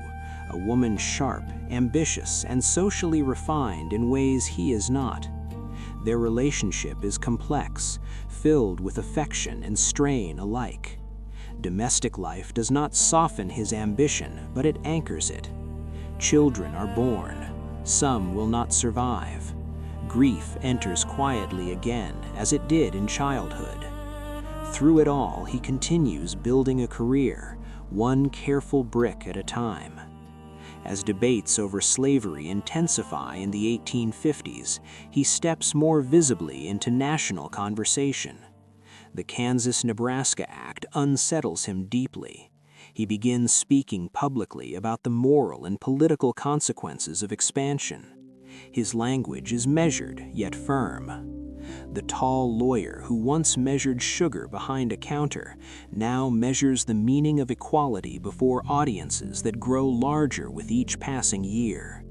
a woman sharp, ambitious, and socially refined in ways he is not. Their relationship is complex, filled with affection and strain alike. Domestic life does not soften his ambition, but it anchors it. Children are born. Some will not survive. Grief enters quietly again, as it did in childhood. Through it all, he continues building a career, one careful brick at a time. As debates over slavery intensify in the 1850s, he steps more visibly into national conversation. The Kansas-Nebraska Act unsettles him deeply. He begins speaking publicly about the moral and political consequences of expansion. His language is measured yet firm. The tall lawyer who once measured sugar behind a counter now measures the meaning of equality before audiences that grow larger with each passing year.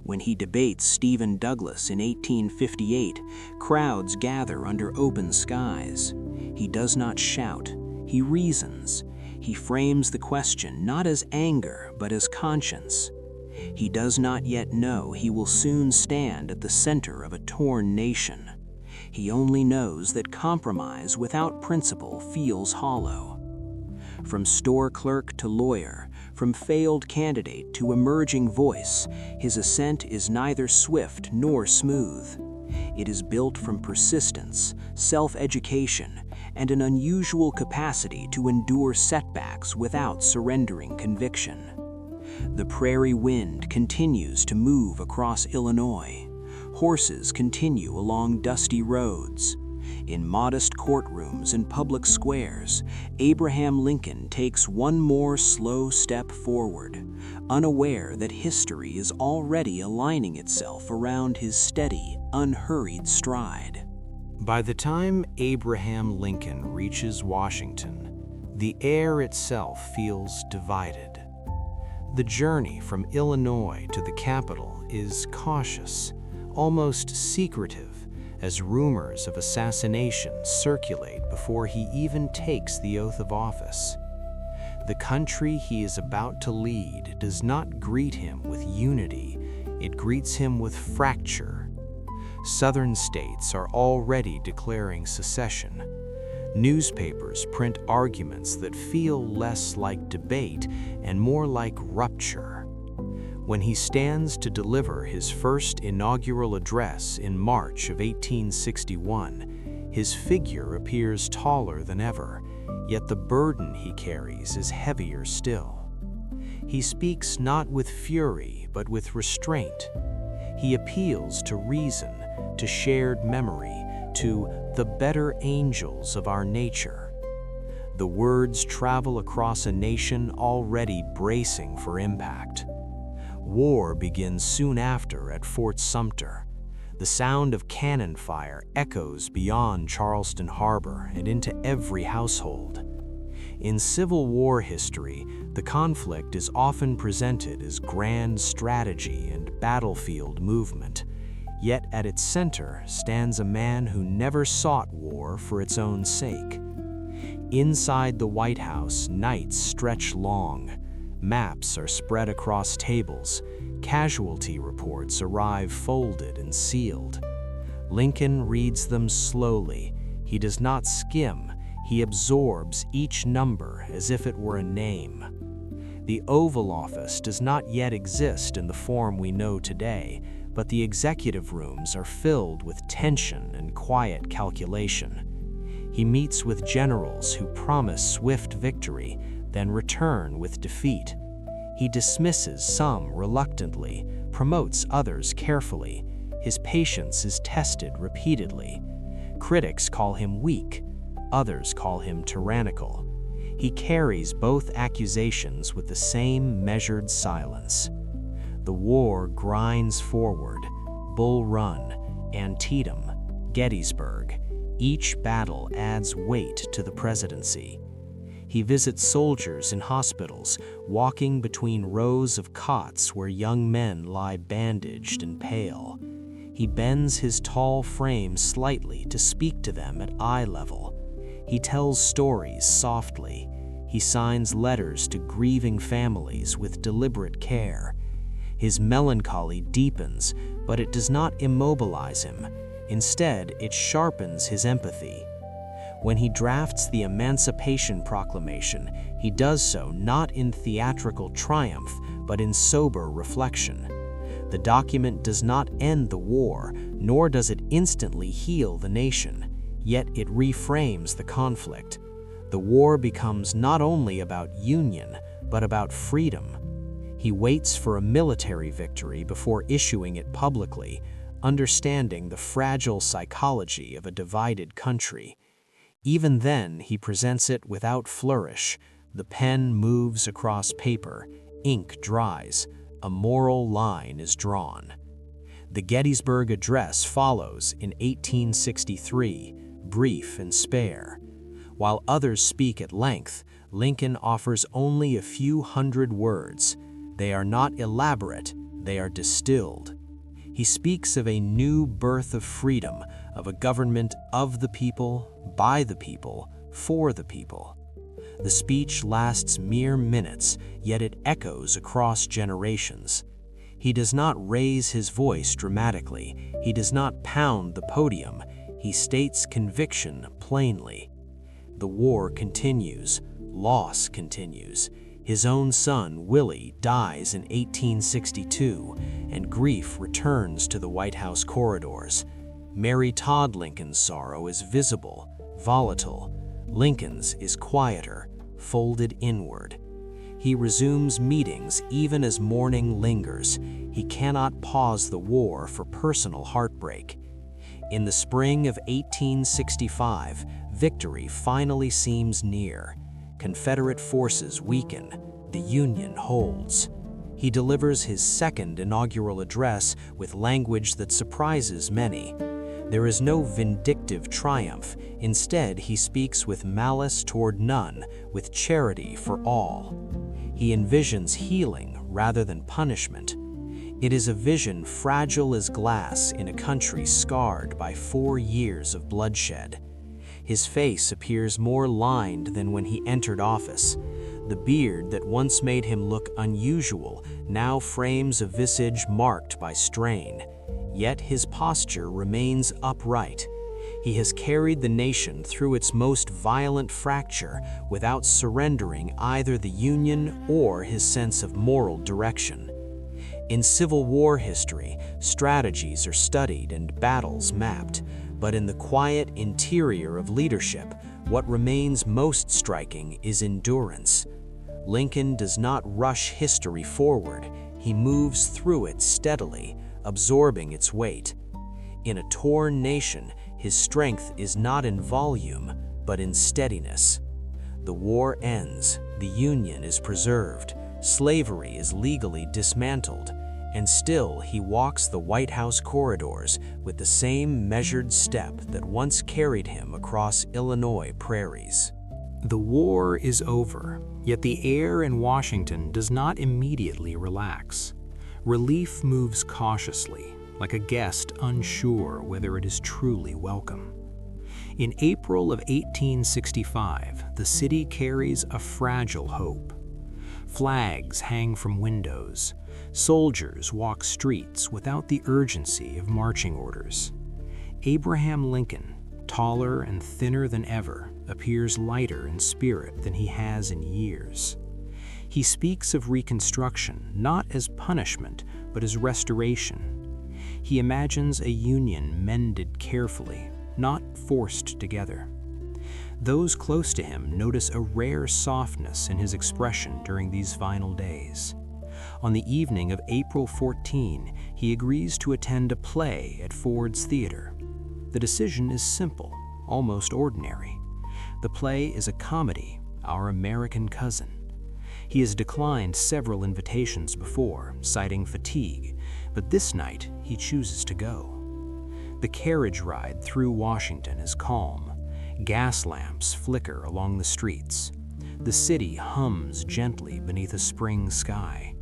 When he debates Stephen Douglas in 1858, crowds gather under open skies. He does not shout, he reasons. He frames the question not as anger, but as conscience. He does not yet know he will soon stand at the center of a torn nation. He only knows that compromise without principle feels hollow. From store clerk to lawyer, from failed candidate to emerging voice, his ascent is neither swift nor smooth. It is built from persistence, self-education, and an unusual capacity to endure setbacks without surrendering conviction. The prairie wind continues to move across Illinois. Horses continue along dusty roads. In modest courtrooms and public squares, Abraham Lincoln takes one more slow step forward, unaware that history is already aligning itself around his steady, unhurried stride. By the time Abraham Lincoln reaches Washington, the air itself feels divided. The journey from Illinois to the capital is cautious, almost secretive, as rumors of assassination circulate before he even takes the oath of office. The country he is about to lead does not greet him with unity, it greets him with fracture. Southern states are already declaring secession. Newspapers print arguments that feel less like debate and more like rupture. When he stands to deliver his first inaugural address in March of 1861, his figure appears taller than ever, yet the burden he carries is heavier still. He speaks not with fury, but with restraint. He appeals to reason, to shared memory, to the better angels of our nature. The words travel across a nation already bracing for impact. War begins soon after at Fort Sumter. The sound of cannon fire echoes beyond Charleston Harbor and into every household. In Civil War history, the conflict is often presented as grand strategy and battlefield movement. Yet at its center stands a man who never sought war for its own sake. Inside the White House, nights stretch long. Maps are spread across tables. Casualty reports arrive folded and sealed. Lincoln reads them slowly. He does not skim. He absorbs each number as if it were a name. The Oval Office does not yet exist in the form we know today, but the executive rooms are filled with tension and quiet calculation. He meets with generals who promise swift victory, then return with defeat. He dismisses some reluctantly, promotes others carefully. His patience is tested repeatedly. Critics call him weak, others call him tyrannical. He carries both accusations with the same measured silence. The war grinds forward. Bull Run, Antietam, Gettysburg. Each battle adds weight to the presidency. He visits soldiers in hospitals, walking between rows of cots where young men lie bandaged and pale. He bends his tall frame slightly to speak to them at eye level. He tells stories softly. He signs letters to grieving families with deliberate care. His melancholy deepens, but it does not immobilize him. Instead, it sharpens his empathy. When he drafts the Emancipation Proclamation, he does so not in theatrical triumph, but in sober reflection. The document does not end the war, nor does it instantly heal the nation, yet it reframes the conflict. The war becomes not only about union, but about freedom. He waits for a military victory before issuing it publicly, understanding the fragile psychology of a divided country. Even then, he presents it without flourish. The pen moves across paper, ink dries, a moral line is drawn. The Gettysburg Address follows in 1863, brief and spare. While others speak at length, Lincoln offers only a few hundred words. They are not elaborate, they are distilled. He speaks of a new birth of freedom, of a government of the people, by the people, for the people. The speech lasts mere minutes, yet it echoes across generations. He does not raise his voice dramatically. He does not pound the podium. He states conviction plainly. The war continues. Loss continues. His own son, Willie, dies in 1862, and grief returns to the White House corridors. Mary Todd Lincoln's sorrow is visible, volatile. Lincoln's is quieter, folded inward. He resumes meetings even as mourning lingers. He cannot pause the war for personal heartbreak. In the spring of 1865, victory finally seems near. Confederate forces weaken, the Union holds. He delivers his second inaugural address with language that surprises many. There is no vindictive triumph. Instead, he speaks with malice toward none, with charity for all. He envisions healing rather than punishment. It is a vision fragile as glass in a country scarred by 4 years of bloodshed. His face appears more lined than when he entered office. The beard that once made him look unusual now frames a visage marked by strain. Yet his posture remains upright. He has carried the nation through its most violent fracture without surrendering either the Union or his sense of moral direction. In Civil War history, strategies are studied and battles mapped, but in the quiet interior of leadership, what remains most striking is endurance. Lincoln does not rush history forward. He moves through it steadily, absorbing its weight. In a torn nation, his strength is not in volume, but in steadiness. The war ends, the Union is preserved, slavery is legally dismantled, and still he walks the White House corridors with the same measured step that once carried him across Illinois prairies. The war is over, yet the air in Washington does not immediately relax. Relief moves cautiously, like a guest unsure whether it is truly welcome. In April of 1865, the city carries a fragile hope. Flags hang from windows. Soldiers walk streets without the urgency of marching orders. Abraham Lincoln, taller and thinner than ever, appears lighter in spirit than he has in years. He speaks of Reconstruction not as punishment, but as restoration. He imagines a union mended carefully, not forced together. Those close to him notice a rare softness in his expression during these final days. On the evening of April 14, he agrees to attend a play at Ford's Theater. The decision is simple, almost ordinary. The play is a comedy, Our American Cousin. He has declined several invitations before, citing fatigue, but this night he chooses to go. The carriage ride through Washington is calm. Gas lamps flicker along the streets. The city hums gently beneath a spring sky.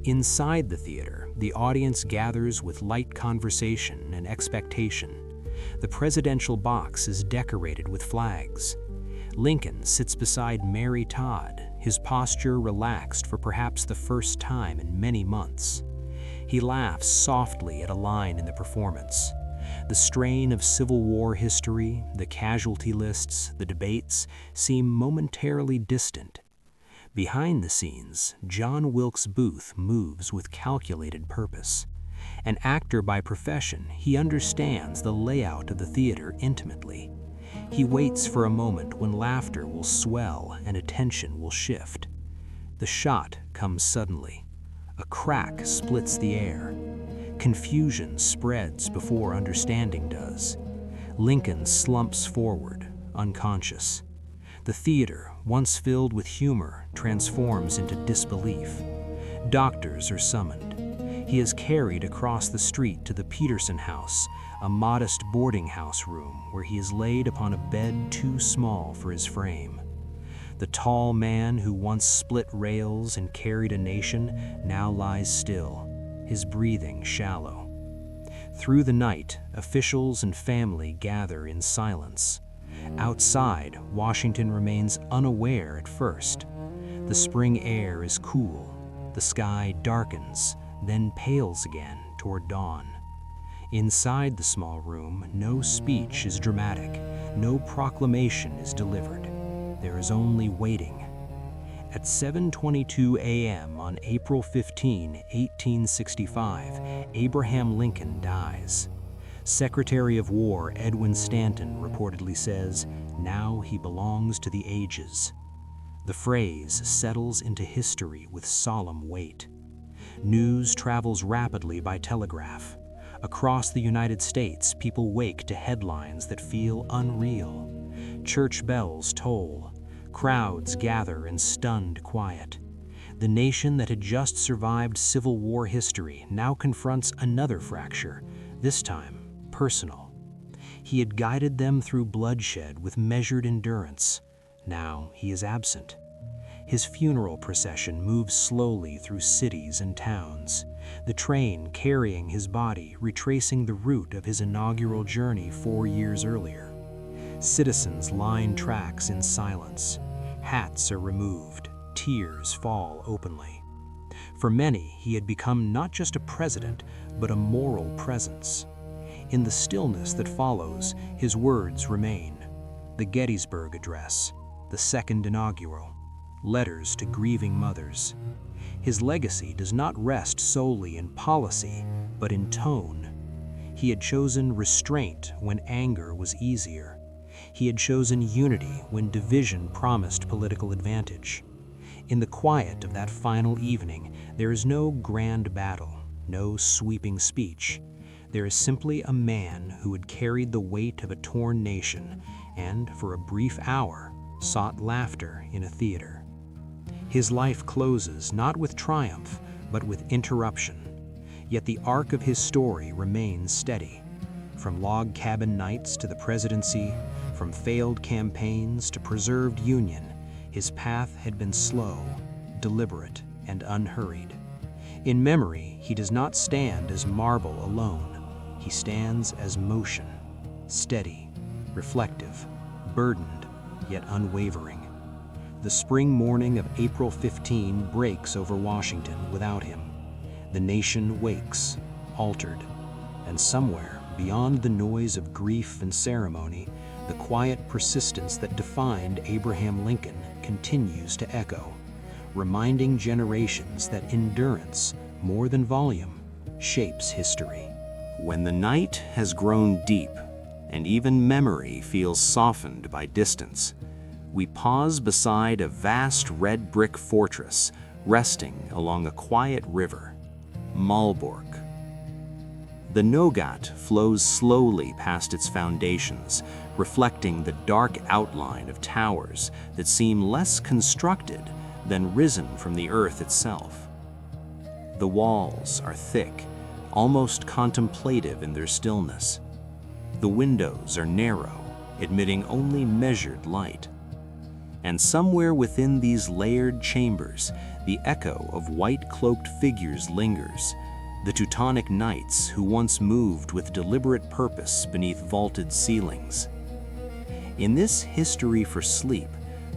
Inside the theater, the audience gathers with light conversation and expectation. The presidential box is decorated with flags. Lincoln sits beside Mary Todd, his posture relaxed for perhaps the first time in many months. He laughs softly at a line in the performance. The strain of Civil War history, the casualty lists, the debates seem momentarily distant. Behind the scenes, John Wilkes Booth moves with calculated purpose. An actor by profession, he understands the layout of the theater intimately. He waits for a moment when laughter will swell and attention will shift. The shot comes suddenly. A crack splits the air. Confusion spreads before understanding does. Lincoln slumps forward, unconscious. The theater, once filled with humor, transforms into disbelief. Doctors are summoned. He is carried across the street to the Peterson House, a modest boarding house room where he is laid upon a bed too small for his frame. The tall man who once split rails and carried a nation now lies still, his breathing shallow. Through the night, officials and family gather in silence. Outside, Washington remains unaware at first. The spring air is cool. The sky darkens, then pales again toward dawn. Inside the small room, no speech is dramatic, no proclamation is delivered. There is only waiting. At 7:22 a.m. on April 15, 1865, Abraham Lincoln dies. Secretary of War Edwin Stanton reportedly says, "Now he belongs to the ages." The phrase settles into history with solemn weight. News travels rapidly by telegraph. Across the United States, people wake to headlines that feel unreal. Church bells toll. Crowds gather in stunned quiet. The nation that had just survived Civil War history now confronts another fracture, this time personal. He had guided them through bloodshed with measured endurance. Now he is absent. His funeral procession moves slowly through cities and towns, the train carrying his body retracing the route of his inaugural journey 4 years earlier. Citizens line tracks in silence. Hats are removed. Tears fall openly. For many, he had become not just a president, but a moral presence. In the stillness that follows, his words remain. The Gettysburg Address, the second inaugural, letters to grieving mothers. His legacy does not rest solely in policy, but in tone. He had chosen restraint when anger was easier. He had chosen unity when division promised political advantage. In the quiet of that final evening, there is no grand battle, no sweeping speech. There is simply a man who had carried the weight of a torn nation and, for a brief hour, sought laughter in a theater. His life closes not with triumph, but with interruption. Yet the arc of his story remains steady. From log cabin nights to the presidency, from failed campaigns to preserved union, his path had been slow, deliberate, and unhurried. In memory, he does not stand as marble alone. He stands as motion, steady, reflective, burdened, yet unwavering. The spring morning of April 15 breaks over Washington without him. The nation wakes, altered, and somewhere beyond the noise of grief and ceremony, the quiet persistence that defined Abraham Lincoln continues to echo, reminding generations that endurance, more than volume, shapes history. When the night has grown deep and even memory feels softened by distance, we pause beside a vast red brick fortress resting along a quiet river, Malbork. The Nogat flows slowly past its foundations, reflecting the dark outline of towers that seem less constructed than risen from the earth itself. The walls are thick, almost contemplative in their stillness. The windows are narrow, admitting only measured light. And somewhere within these layered chambers, the echo of white-cloaked figures lingers, the Teutonic Knights who once moved with deliberate purpose beneath vaulted ceilings. In this history for sleep,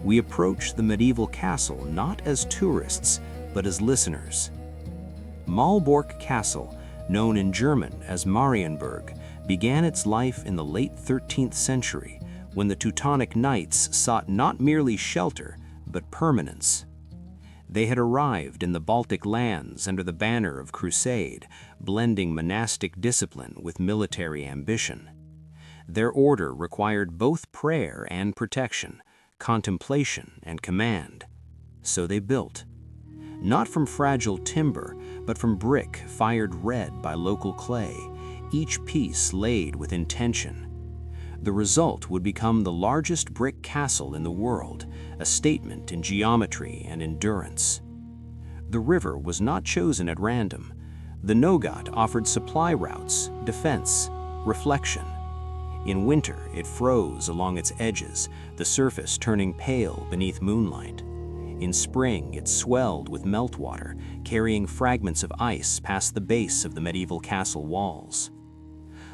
we approach the medieval castle not as tourists, but as listeners. Malbork Castle, known in German as Marienburg, began its life in the late 13th century, when the Teutonic Knights sought not merely shelter, but permanence. They had arrived in the Baltic lands under the banner of crusade, blending monastic discipline with military ambition. Their order required both prayer and protection, contemplation and command. So they built. Not from fragile timber, but from brick fired red by local clay, each piece laid with intention. The result would become the largest brick castle in the world, a statement in geometry and endurance. The river was not chosen at random. The Nogat offered supply routes, defense, reflection. In winter, it froze along its edges, the surface turning pale beneath moonlight. In spring, it swelled with meltwater, carrying fragments of ice past the base of the medieval castle walls.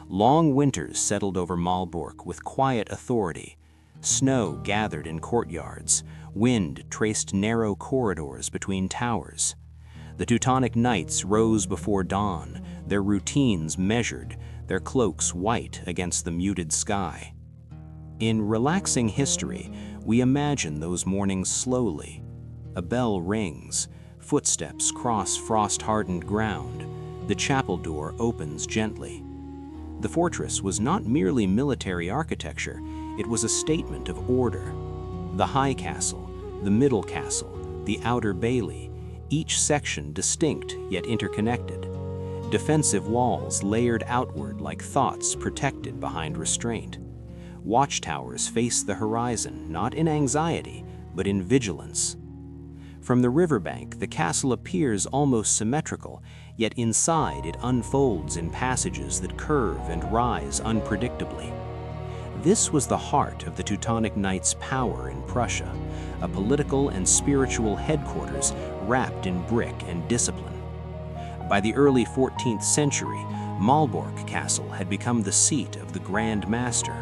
Long winters settled over Malbork with quiet authority. Snow gathered in courtyards. Wind traced narrow corridors between towers. The Teutonic Knights rose before dawn, their routines measured, their cloaks white against the muted sky. In relaxing history, we imagine those mornings slowly. A bell rings, footsteps cross frost-hardened ground, the chapel door opens gently. The fortress was not merely military architecture, it was a statement of order. The high castle, the middle castle, the outer bailey, each section distinct yet interconnected. Defensive walls layered outward like thoughts protected behind restraint. Watchtowers face the horizon not in anxiety, but in vigilance. From the riverbank, the castle appears almost symmetrical, yet inside it unfolds in passages that curve and rise unpredictably. This was the heart of the Teutonic Knights' power in Prussia, a political and spiritual headquarters wrapped in brick and discipline. By the early 14th century, Malbork Castle had become the seat of the Grand Master.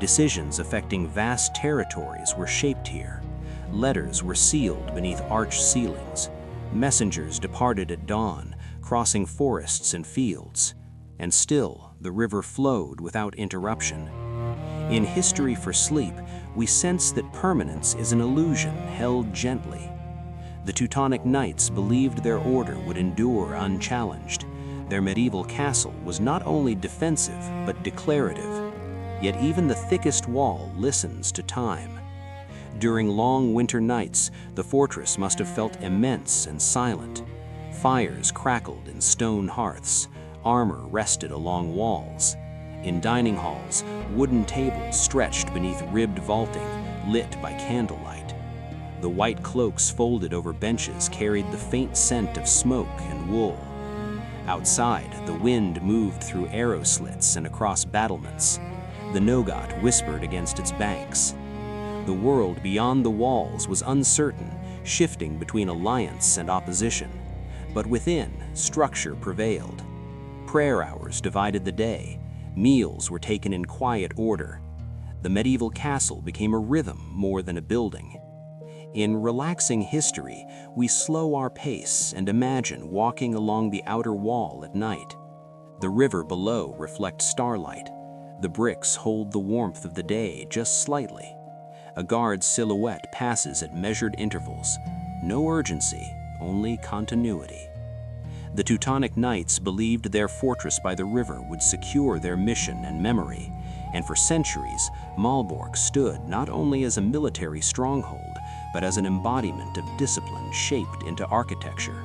Decisions affecting vast territories were shaped here. Letters were sealed beneath arched ceilings. Messengers departed at dawn, crossing forests and fields. And still, the river flowed without interruption. In History for Sleep, we sense that permanence is an illusion held gently. The Teutonic Knights believed their order would endure unchallenged. Their medieval castle was not only defensive, but declarative. Yet even the thickest wall listens to time. During long winter nights, the fortress must have felt immense and silent. Fires crackled in stone hearths, armor rested along walls. In dining halls, wooden tables stretched beneath ribbed vaulting, lit by candlelight. The white cloaks folded over benches carried the faint scent of smoke and wool. Outside, the wind moved through arrow slits and across battlements. The Nogat whispered against its banks. The world beyond the walls was uncertain, shifting between alliance and opposition. But within, structure prevailed. Prayer hours divided the day. Meals were taken in quiet order. The medieval castle became a rhythm more than a building. In relaxing history, we slow our pace and imagine walking along the outer wall at night. The river below reflects starlight. The bricks hold the warmth of the day just slightly. A guard's silhouette passes at measured intervals. No urgency, only continuity. The Teutonic Knights believed their fortress by the river would secure their mission and memory, and for centuries, Malbork stood not only as a military stronghold, but as an embodiment of discipline shaped into architecture.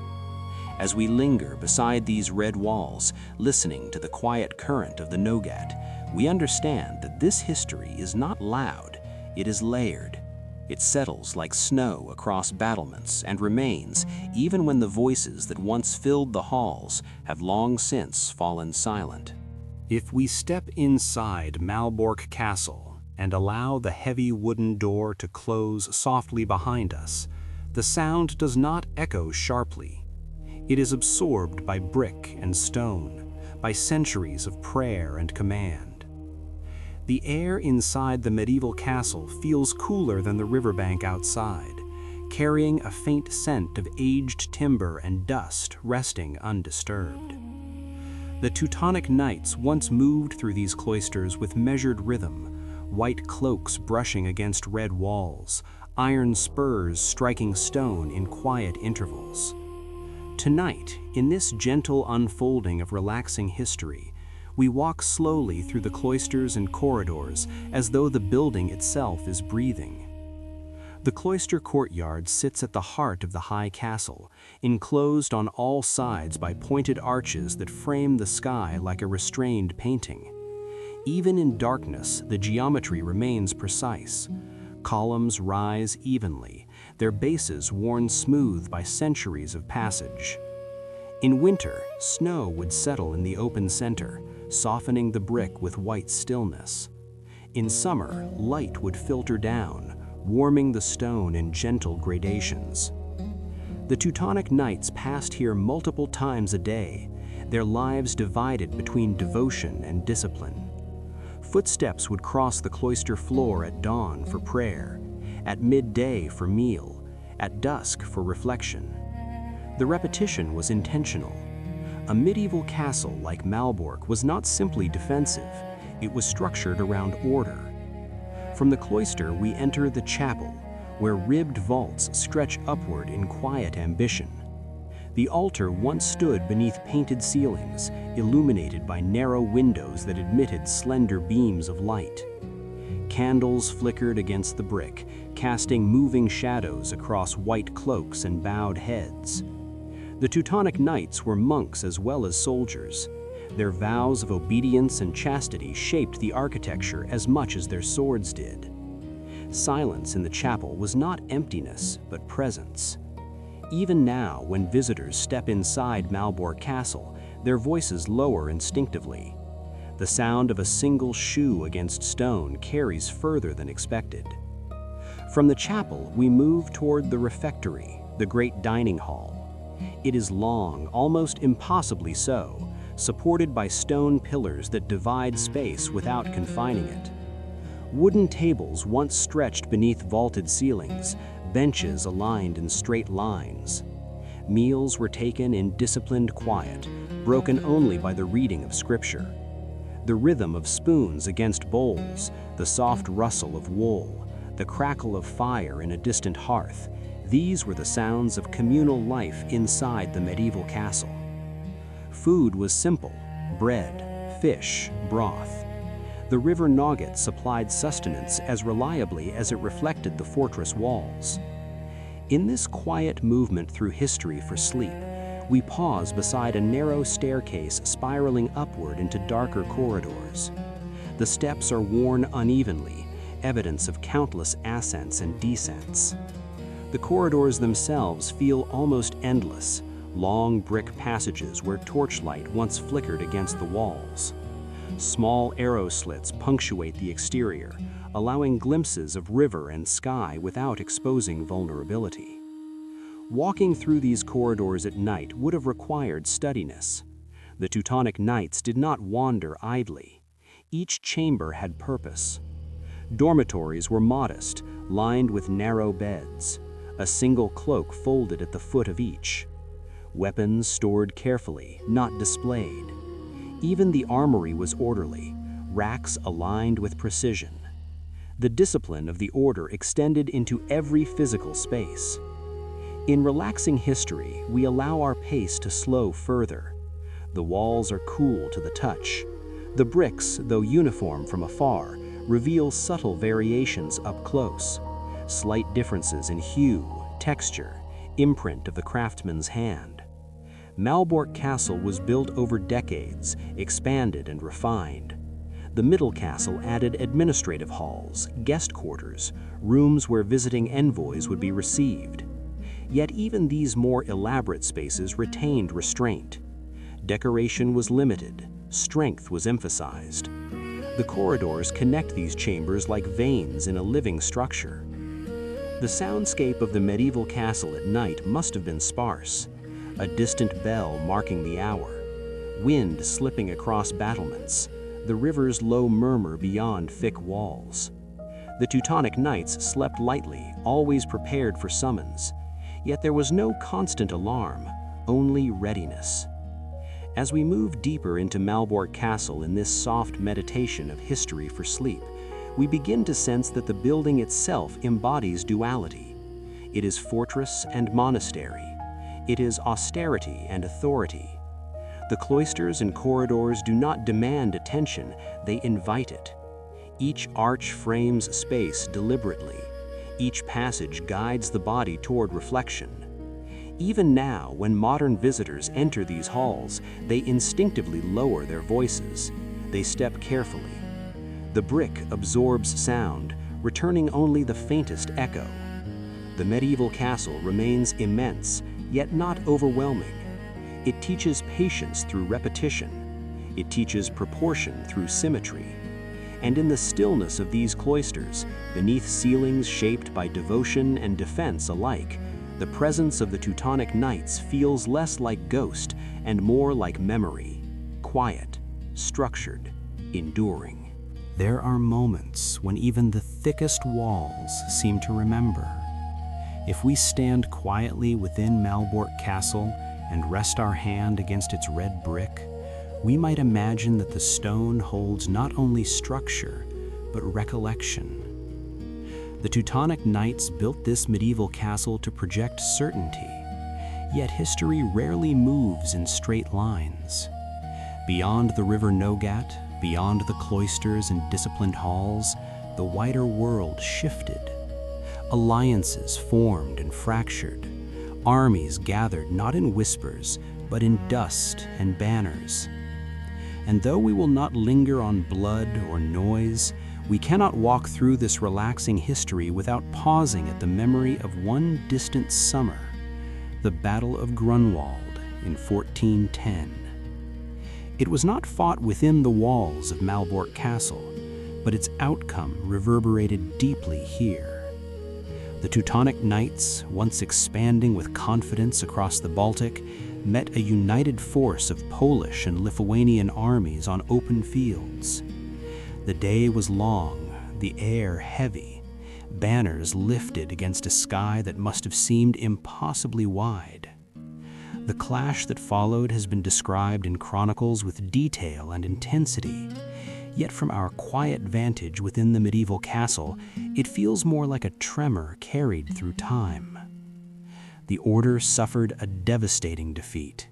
As we linger beside these red walls, listening to the quiet current of the Nogat, we understand that this history is not loud, it is layered. It settles like snow across battlements and remains even when the voices that once filled the halls have long since fallen silent. If we step inside Malbork Castle and allow the heavy wooden door to close softly behind us, the sound does not echo sharply. It is absorbed by brick and stone, by centuries of prayer and command. The air inside the medieval castle feels cooler than the riverbank outside, carrying a faint scent of aged timber and dust resting undisturbed. The Teutonic Knights once moved through these cloisters with measured rhythm, white cloaks brushing against red walls, iron spurs striking stone in quiet intervals. Tonight, in this gentle unfolding of relaxing history, we walk slowly through the cloisters and corridors as though the building itself is breathing. The cloister courtyard sits at the heart of the high castle, enclosed on all sides by pointed arches that frame the sky like a restrained painting. Even in darkness, the geometry remains precise. Columns rise evenly, their bases worn smooth by centuries of passage. In winter, snow would settle in the open center, softening the brick with white stillness. In summer, light would filter down, warming the stone in gentle gradations. The Teutonic Knights passed here multiple times a day, their lives divided between devotion and discipline. Footsteps would cross the cloister floor at dawn for prayer, at midday for meal, at dusk for reflection. The repetition was intentional. A medieval castle like Malbork was not simply defensive, it was structured around order. From the cloister we enter the chapel, where ribbed vaults stretch upward in quiet ambition. The altar once stood beneath painted ceilings, illuminated by narrow windows that admitted slender beams of light. Candles flickered against the brick, casting moving shadows across white cloaks and bowed heads. The Teutonic Knights were monks as well as soldiers. Their vows of obedience and chastity shaped the architecture as much as their swords did. Silence in the chapel was not emptiness, but presence. Even now, when visitors step inside Malbork Castle, their voices lower instinctively. The sound of a single shoe against stone carries further than expected. From the chapel, we move toward the refectory, the great dining hall. It is long, almost impossibly so, supported by stone pillars that divide space without confining it. Wooden tables once stretched beneath vaulted ceilings, benches aligned in straight lines. Meals were taken in disciplined quiet, broken only by the reading of scripture. The rhythm of spoons against bowls, the soft rustle of wool, the crackle of fire in a distant hearth, these were the sounds of communal life inside the medieval castle. Food was simple: bread, fish, broth. The river Nogat supplied sustenance as reliably as it reflected the fortress walls. In this quiet movement through history for sleep, we pause beside a narrow staircase spiraling upward into darker corridors. The steps are worn unevenly, evidence of countless ascents and descents. The corridors themselves feel almost endless, long brick passages where torchlight once flickered against the walls. Small arrow slits punctuate the exterior, allowing glimpses of river and sky without exposing vulnerability. Walking through these corridors at night would have required steadiness. The Teutonic Knights did not wander idly. Each chamber had purpose. Dormitories were modest, lined with narrow beds. a single cloak folded at the foot of each. Weapons stored carefully, not displayed. Even the armory was orderly, racks aligned with precision. The discipline of the order extended into every physical space. In relaxing history, we allow our pace to slow further. The walls are cool to the touch. The bricks, though uniform from afar, reveal subtle variations up close. Slight differences in hue, texture, imprint of the craftsman's hand. Malbork Castle was built over decades, expanded and refined. The middle castle added administrative halls, guest quarters, rooms where visiting envoys would be received. Yet even these more elaborate spaces retained restraint. Decoration was limited, strength was emphasized. The corridors connect these chambers like veins in a living structure. The soundscape of the medieval castle at night must have been sparse. A distant bell marking the hour, wind slipping across battlements, the river's low murmur beyond thick walls. The Teutonic Knights slept lightly, always prepared for summons. Yet there was no constant alarm, only readiness. As we move deeper into Malbork Castle in this soft meditation of history for sleep, we begin to sense that the building itself embodies duality. It is fortress and monastery. It is austerity and authority. The cloisters and corridors do not demand attention, they invite it. Each arch frames space deliberately. Each passage guides the body toward reflection. Even now, when modern visitors enter these halls, they instinctively lower their voices. They step carefully. The brick absorbs sound, returning only the faintest echo. The medieval castle remains immense, yet not overwhelming. It teaches patience through repetition. It teaches proportion through symmetry. And in the stillness of these cloisters, beneath ceilings shaped by devotion and defense alike, the presence of the Teutonic Knights feels less like ghost and more like memory, quiet, structured, enduring. There are moments when even the thickest walls seem to remember. If we stand quietly within Malbork Castle and rest our hand against its red brick, we might imagine that the stone holds not only structure, but recollection. The Teutonic Knights built this medieval castle to project certainty, yet history rarely moves in straight lines. Beyond the river Nogat, beyond the cloisters and disciplined halls, the wider world shifted. Alliances formed and fractured. Armies gathered not in whispers, but in dust and banners. And though we will not linger on blood or noise, we cannot walk through this relaxing history without pausing at the memory of one distant summer, the Battle of Grunwald in 1410. It was not fought within the walls of Malbork Castle, but its outcome reverberated deeply here. The Teutonic Knights, once expanding with confidence across the Baltic, met a united force of Polish and Lithuanian armies on open fields. The day was long, the air heavy, banners lifted against a sky that must have seemed impossibly wide. The clash that followed has been described in chronicles with detail and intensity, yet from our quiet vantage within the medieval castle, it feels more like a tremor carried through time. The order suffered a devastating defeat.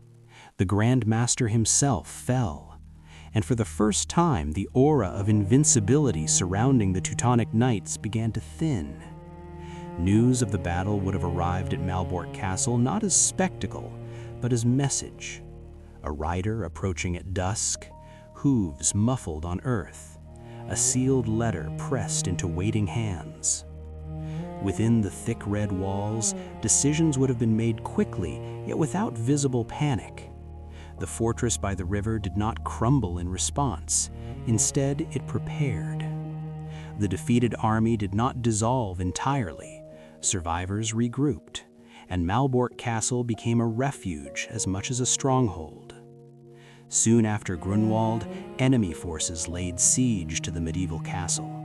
The Grand Master himself fell, and for the first time the aura of invincibility surrounding the Teutonic Knights began to thin. News of the battle would have arrived at Malbork Castle not as spectacle, but as message. A rider approaching at dusk, hooves muffled on earth, a sealed letter pressed into waiting hands. Within the thick red walls, decisions would have been made quickly, yet without visible panic. The fortress by the river did not crumble in response. Instead, it prepared. The defeated army did not dissolve entirely. Survivors regrouped, and Malbork Castle became a refuge as much as a stronghold. Soon after Grunwald, enemy forces laid siege to the medieval castle.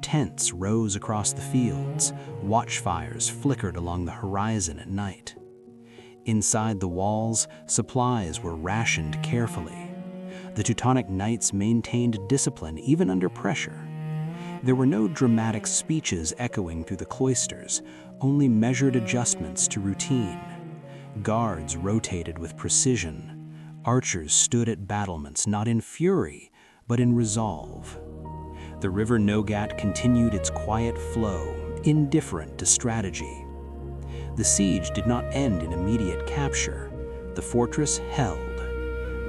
Tents rose across the fields, watchfires flickered along the horizon at night. Inside the walls, supplies were rationed carefully. The Teutonic Knights maintained discipline even under pressure. There were no dramatic speeches echoing through the cloisters, only measured adjustments to routine. Guards rotated with precision. Archers stood at battlements not in fury, but in resolve. The river Nogat continued its quiet flow, indifferent to strategy. The siege did not end in immediate capture. The fortress held.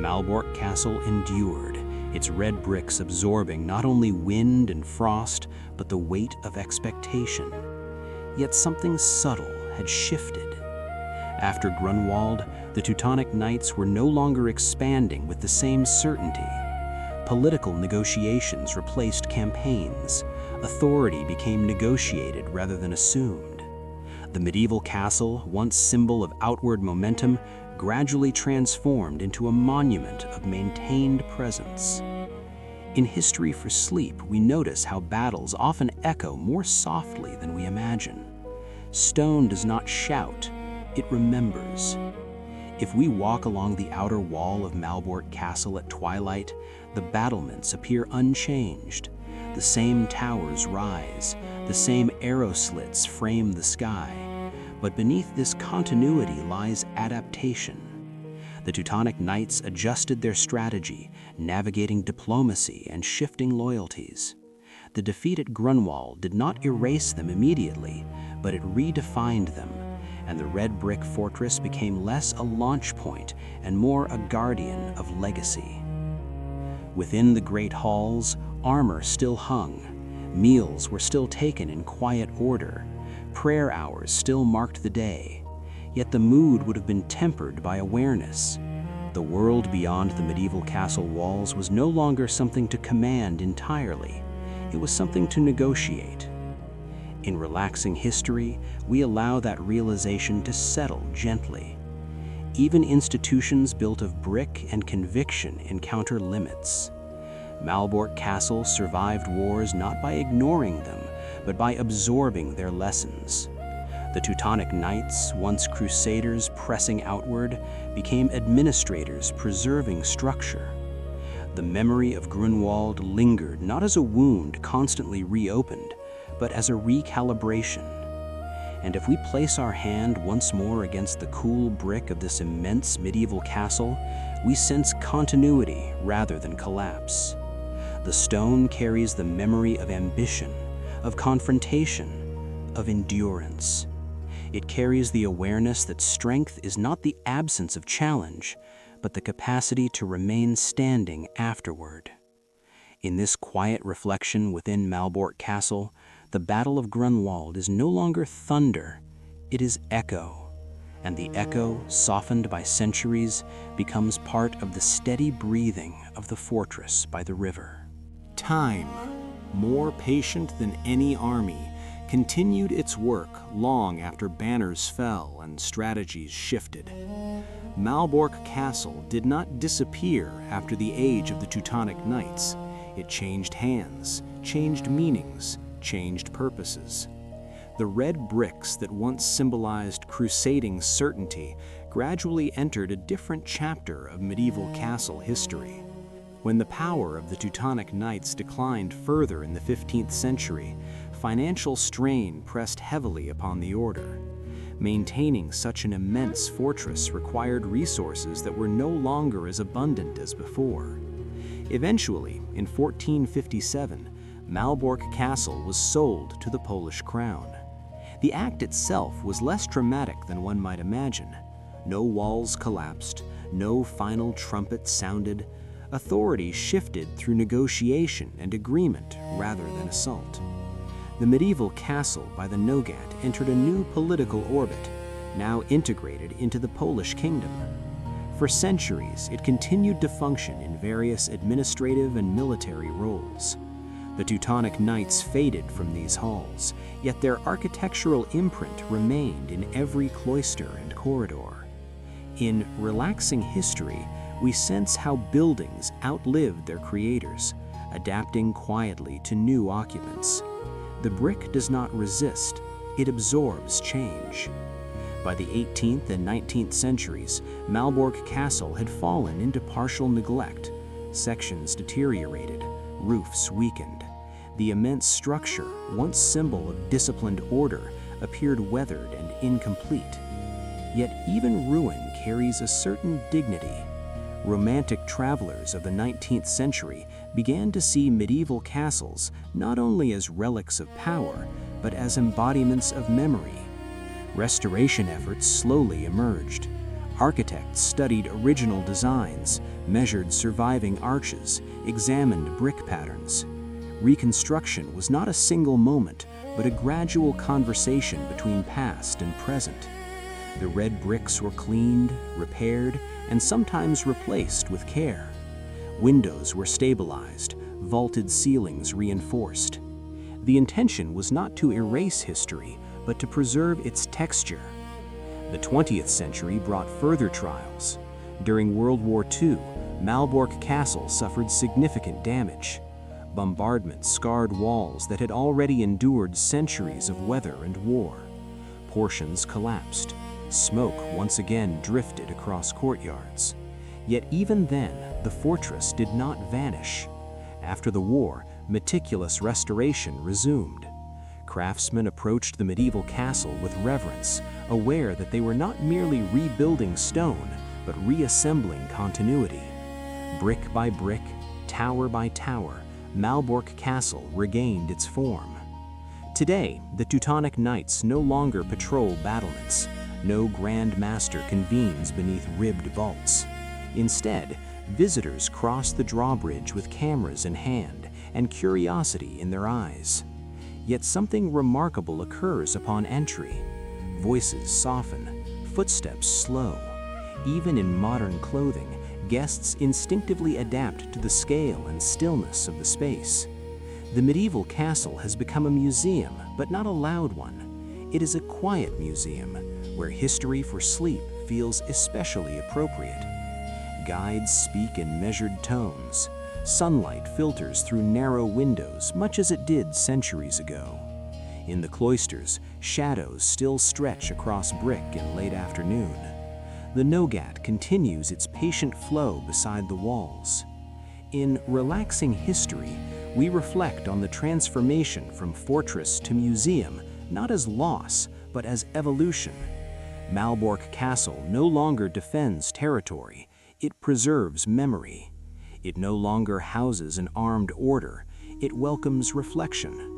Malbork Castle endured, its red bricks absorbing not only wind and frost, but the weight of expectation. Yet something subtle had shifted. After Grunwald, the Teutonic Knights were no longer expanding with the same certainty. Political negotiations replaced campaigns. Authority became negotiated rather than assumed. The medieval castle, once symbol of outward momentum, gradually transformed into a monument of maintained presence. In History for Sleep, we notice how battles often echo more softly than we imagine. Stone does not shout, it remembers. If we walk along the outer wall of Malbork Castle at twilight, the battlements appear unchanged. The same towers rise, the same arrow slits frame the sky. But beneath this continuity lies adaptation. The Teutonic Knights adjusted their strategy, navigating diplomacy and shifting loyalties. The defeat at Grunwald did not erase them immediately, but it redefined them, and the red brick fortress became less a launch point and more a guardian of legacy. Within the great halls, armor still hung. Meals were still taken in quiet order. Prayer hours still marked the day. Yet the mood would have been tempered by awareness. The world beyond the medieval castle walls was no longer something to command entirely. It was something to negotiate. In relaxing history, we allow that realization to settle gently. Even institutions built of brick and conviction encounter limits. Malbork Castle survived wars not by ignoring them, but by absorbing their lessons. The Teutonic Knights, once crusaders pressing outward, became administrators preserving structure. The memory of Grunwald lingered not as a wound constantly reopened, but as a recalibration. And if we place our hand once more against the cool brick of this immense medieval castle, we sense continuity rather than collapse. The stone carries the memory of ambition, of confrontation, of endurance. It carries the awareness that strength is not the absence of challenge, but the capacity to remain standing afterward. In this quiet reflection within Malbork Castle, the Battle of Grunwald is no longer thunder, it is echo. And the echo, softened by centuries, becomes part of the steady breathing of the fortress by the river. Time, more patient than any army, continued its work long after banners fell and strategies shifted. Malbork Castle did not disappear after the age of the Teutonic Knights. It changed hands, changed meanings, changed purposes. The red bricks that once symbolized crusading certainty gradually entered a different chapter of medieval castle history. When the power of the Teutonic Knights declined further in the 15th century, financial strain pressed heavily upon the order. Maintaining such an immense fortress required resources that were no longer as abundant as before. Eventually, in 1457, Malbork Castle was sold to the Polish crown. The act itself was less dramatic than one might imagine. No walls collapsed, no final trumpet sounded. Authority shifted through negotiation and agreement rather than assault. The medieval castle by the Nogat entered a new political orbit, now integrated into the Polish kingdom. For centuries, it continued to function in various administrative and military roles. The Teutonic Knights faded from these halls, yet their architectural imprint remained in every cloister and corridor. In relaxing history, we sense how buildings outlived their creators, adapting quietly to new occupants. The brick does not resist, it absorbs change. By the 18th and 19th centuries, Malbork Castle had fallen into partial neglect. Sections deteriorated, roofs weakened. The immense structure, once symbol of disciplined order, appeared weathered and incomplete. Yet even ruin carries a certain dignity. Romantic travelers of the 19th century began to see medieval castles not only as relics of power, but as embodiments of memory. Restoration efforts slowly emerged. Architects studied original designs, measured surviving arches, examined brick patterns. Reconstruction was not a single moment, but a gradual conversation between past and present. The red bricks were cleaned, repaired, and sometimes replaced with care. Windows were stabilized, vaulted ceilings reinforced. The intention was not to erase history, but to preserve its texture. The 20th century brought further trials. During World War II, Malbork Castle suffered significant damage. Bombardment scarred walls that had already endured centuries of weather and war. Portions collapsed. Smoke once again drifted across courtyards. Yet even then, the fortress did not vanish. After the war, meticulous restoration resumed. Craftsmen approached the medieval castle with reverence, aware that they were not merely rebuilding stone, but reassembling continuity. Brick by brick, tower by tower, Malbork Castle regained its form. Today, the Teutonic Knights no longer patrol battlements. No Grand Master convenes beneath ribbed vaults. Instead, visitors cross the drawbridge with cameras in hand and curiosity in their eyes. Yet something remarkable occurs upon entry. Voices soften, footsteps slow. Even in modern clothing, guests instinctively adapt to the scale and stillness of the space. The medieval castle has become a museum, but not a loud one. It is a quiet museum, where history for sleep feels especially appropriate. Guides speak in measured tones. Sunlight filters through narrow windows, much as it did centuries ago. In the cloisters, shadows still stretch across brick in late afternoon. The Nogat continues its patient flow beside the walls. In Relaxing History, we reflect on the transformation from fortress to museum, not as loss, but as evolution. Malbork Castle no longer defends territory, it preserves memory. It no longer houses an armed order, it welcomes reflection.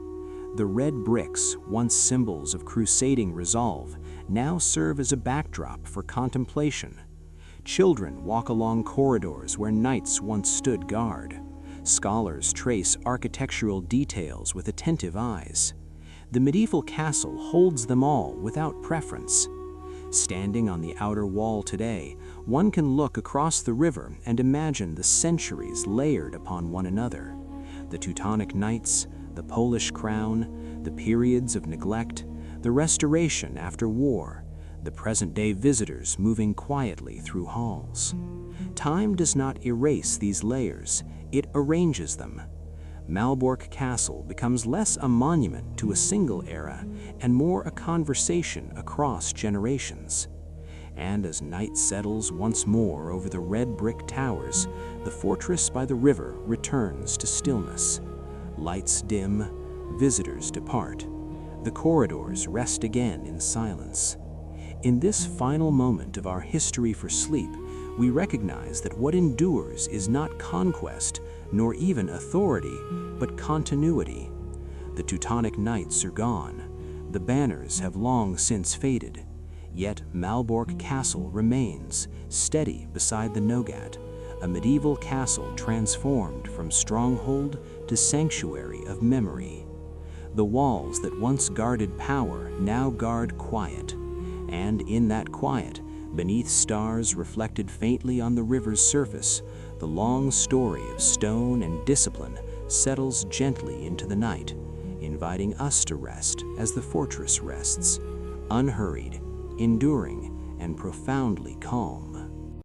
The red bricks, once symbols of crusading resolve, now serve as a backdrop for contemplation. Children walk along corridors where knights once stood guard. Scholars trace architectural details with attentive eyes. The medieval castle holds them all without preference. Standing on the outer wall today, one can look across the river and imagine the centuries layered upon one another. The Teutonic Knights, the Polish crown, the periods of neglect, the restoration after war, the present-day visitors moving quietly through halls. Time does not erase these layers, it arranges them. Malbork Castle becomes less a monument to a single era and more a conversation across generations. And as night settles once more over the red brick towers, the fortress by the river returns to stillness. Lights dim, visitors depart. The corridors rest again in silence. In this final moment of our history for sleep, we recognize that what endures is not conquest, nor even authority, but continuity. The Teutonic Knights are gone. The banners have long since faded. Yet Malbork Castle remains, steady beside the Nogat, a medieval castle transformed from stronghold to sanctuary of memory. The walls that once guarded power now guard quiet, and in that quiet, beneath stars reflected faintly on the river's surface, the long story of stone and discipline settles gently into the night, inviting us to rest as the fortress rests, unhurried, enduring, and profoundly calm.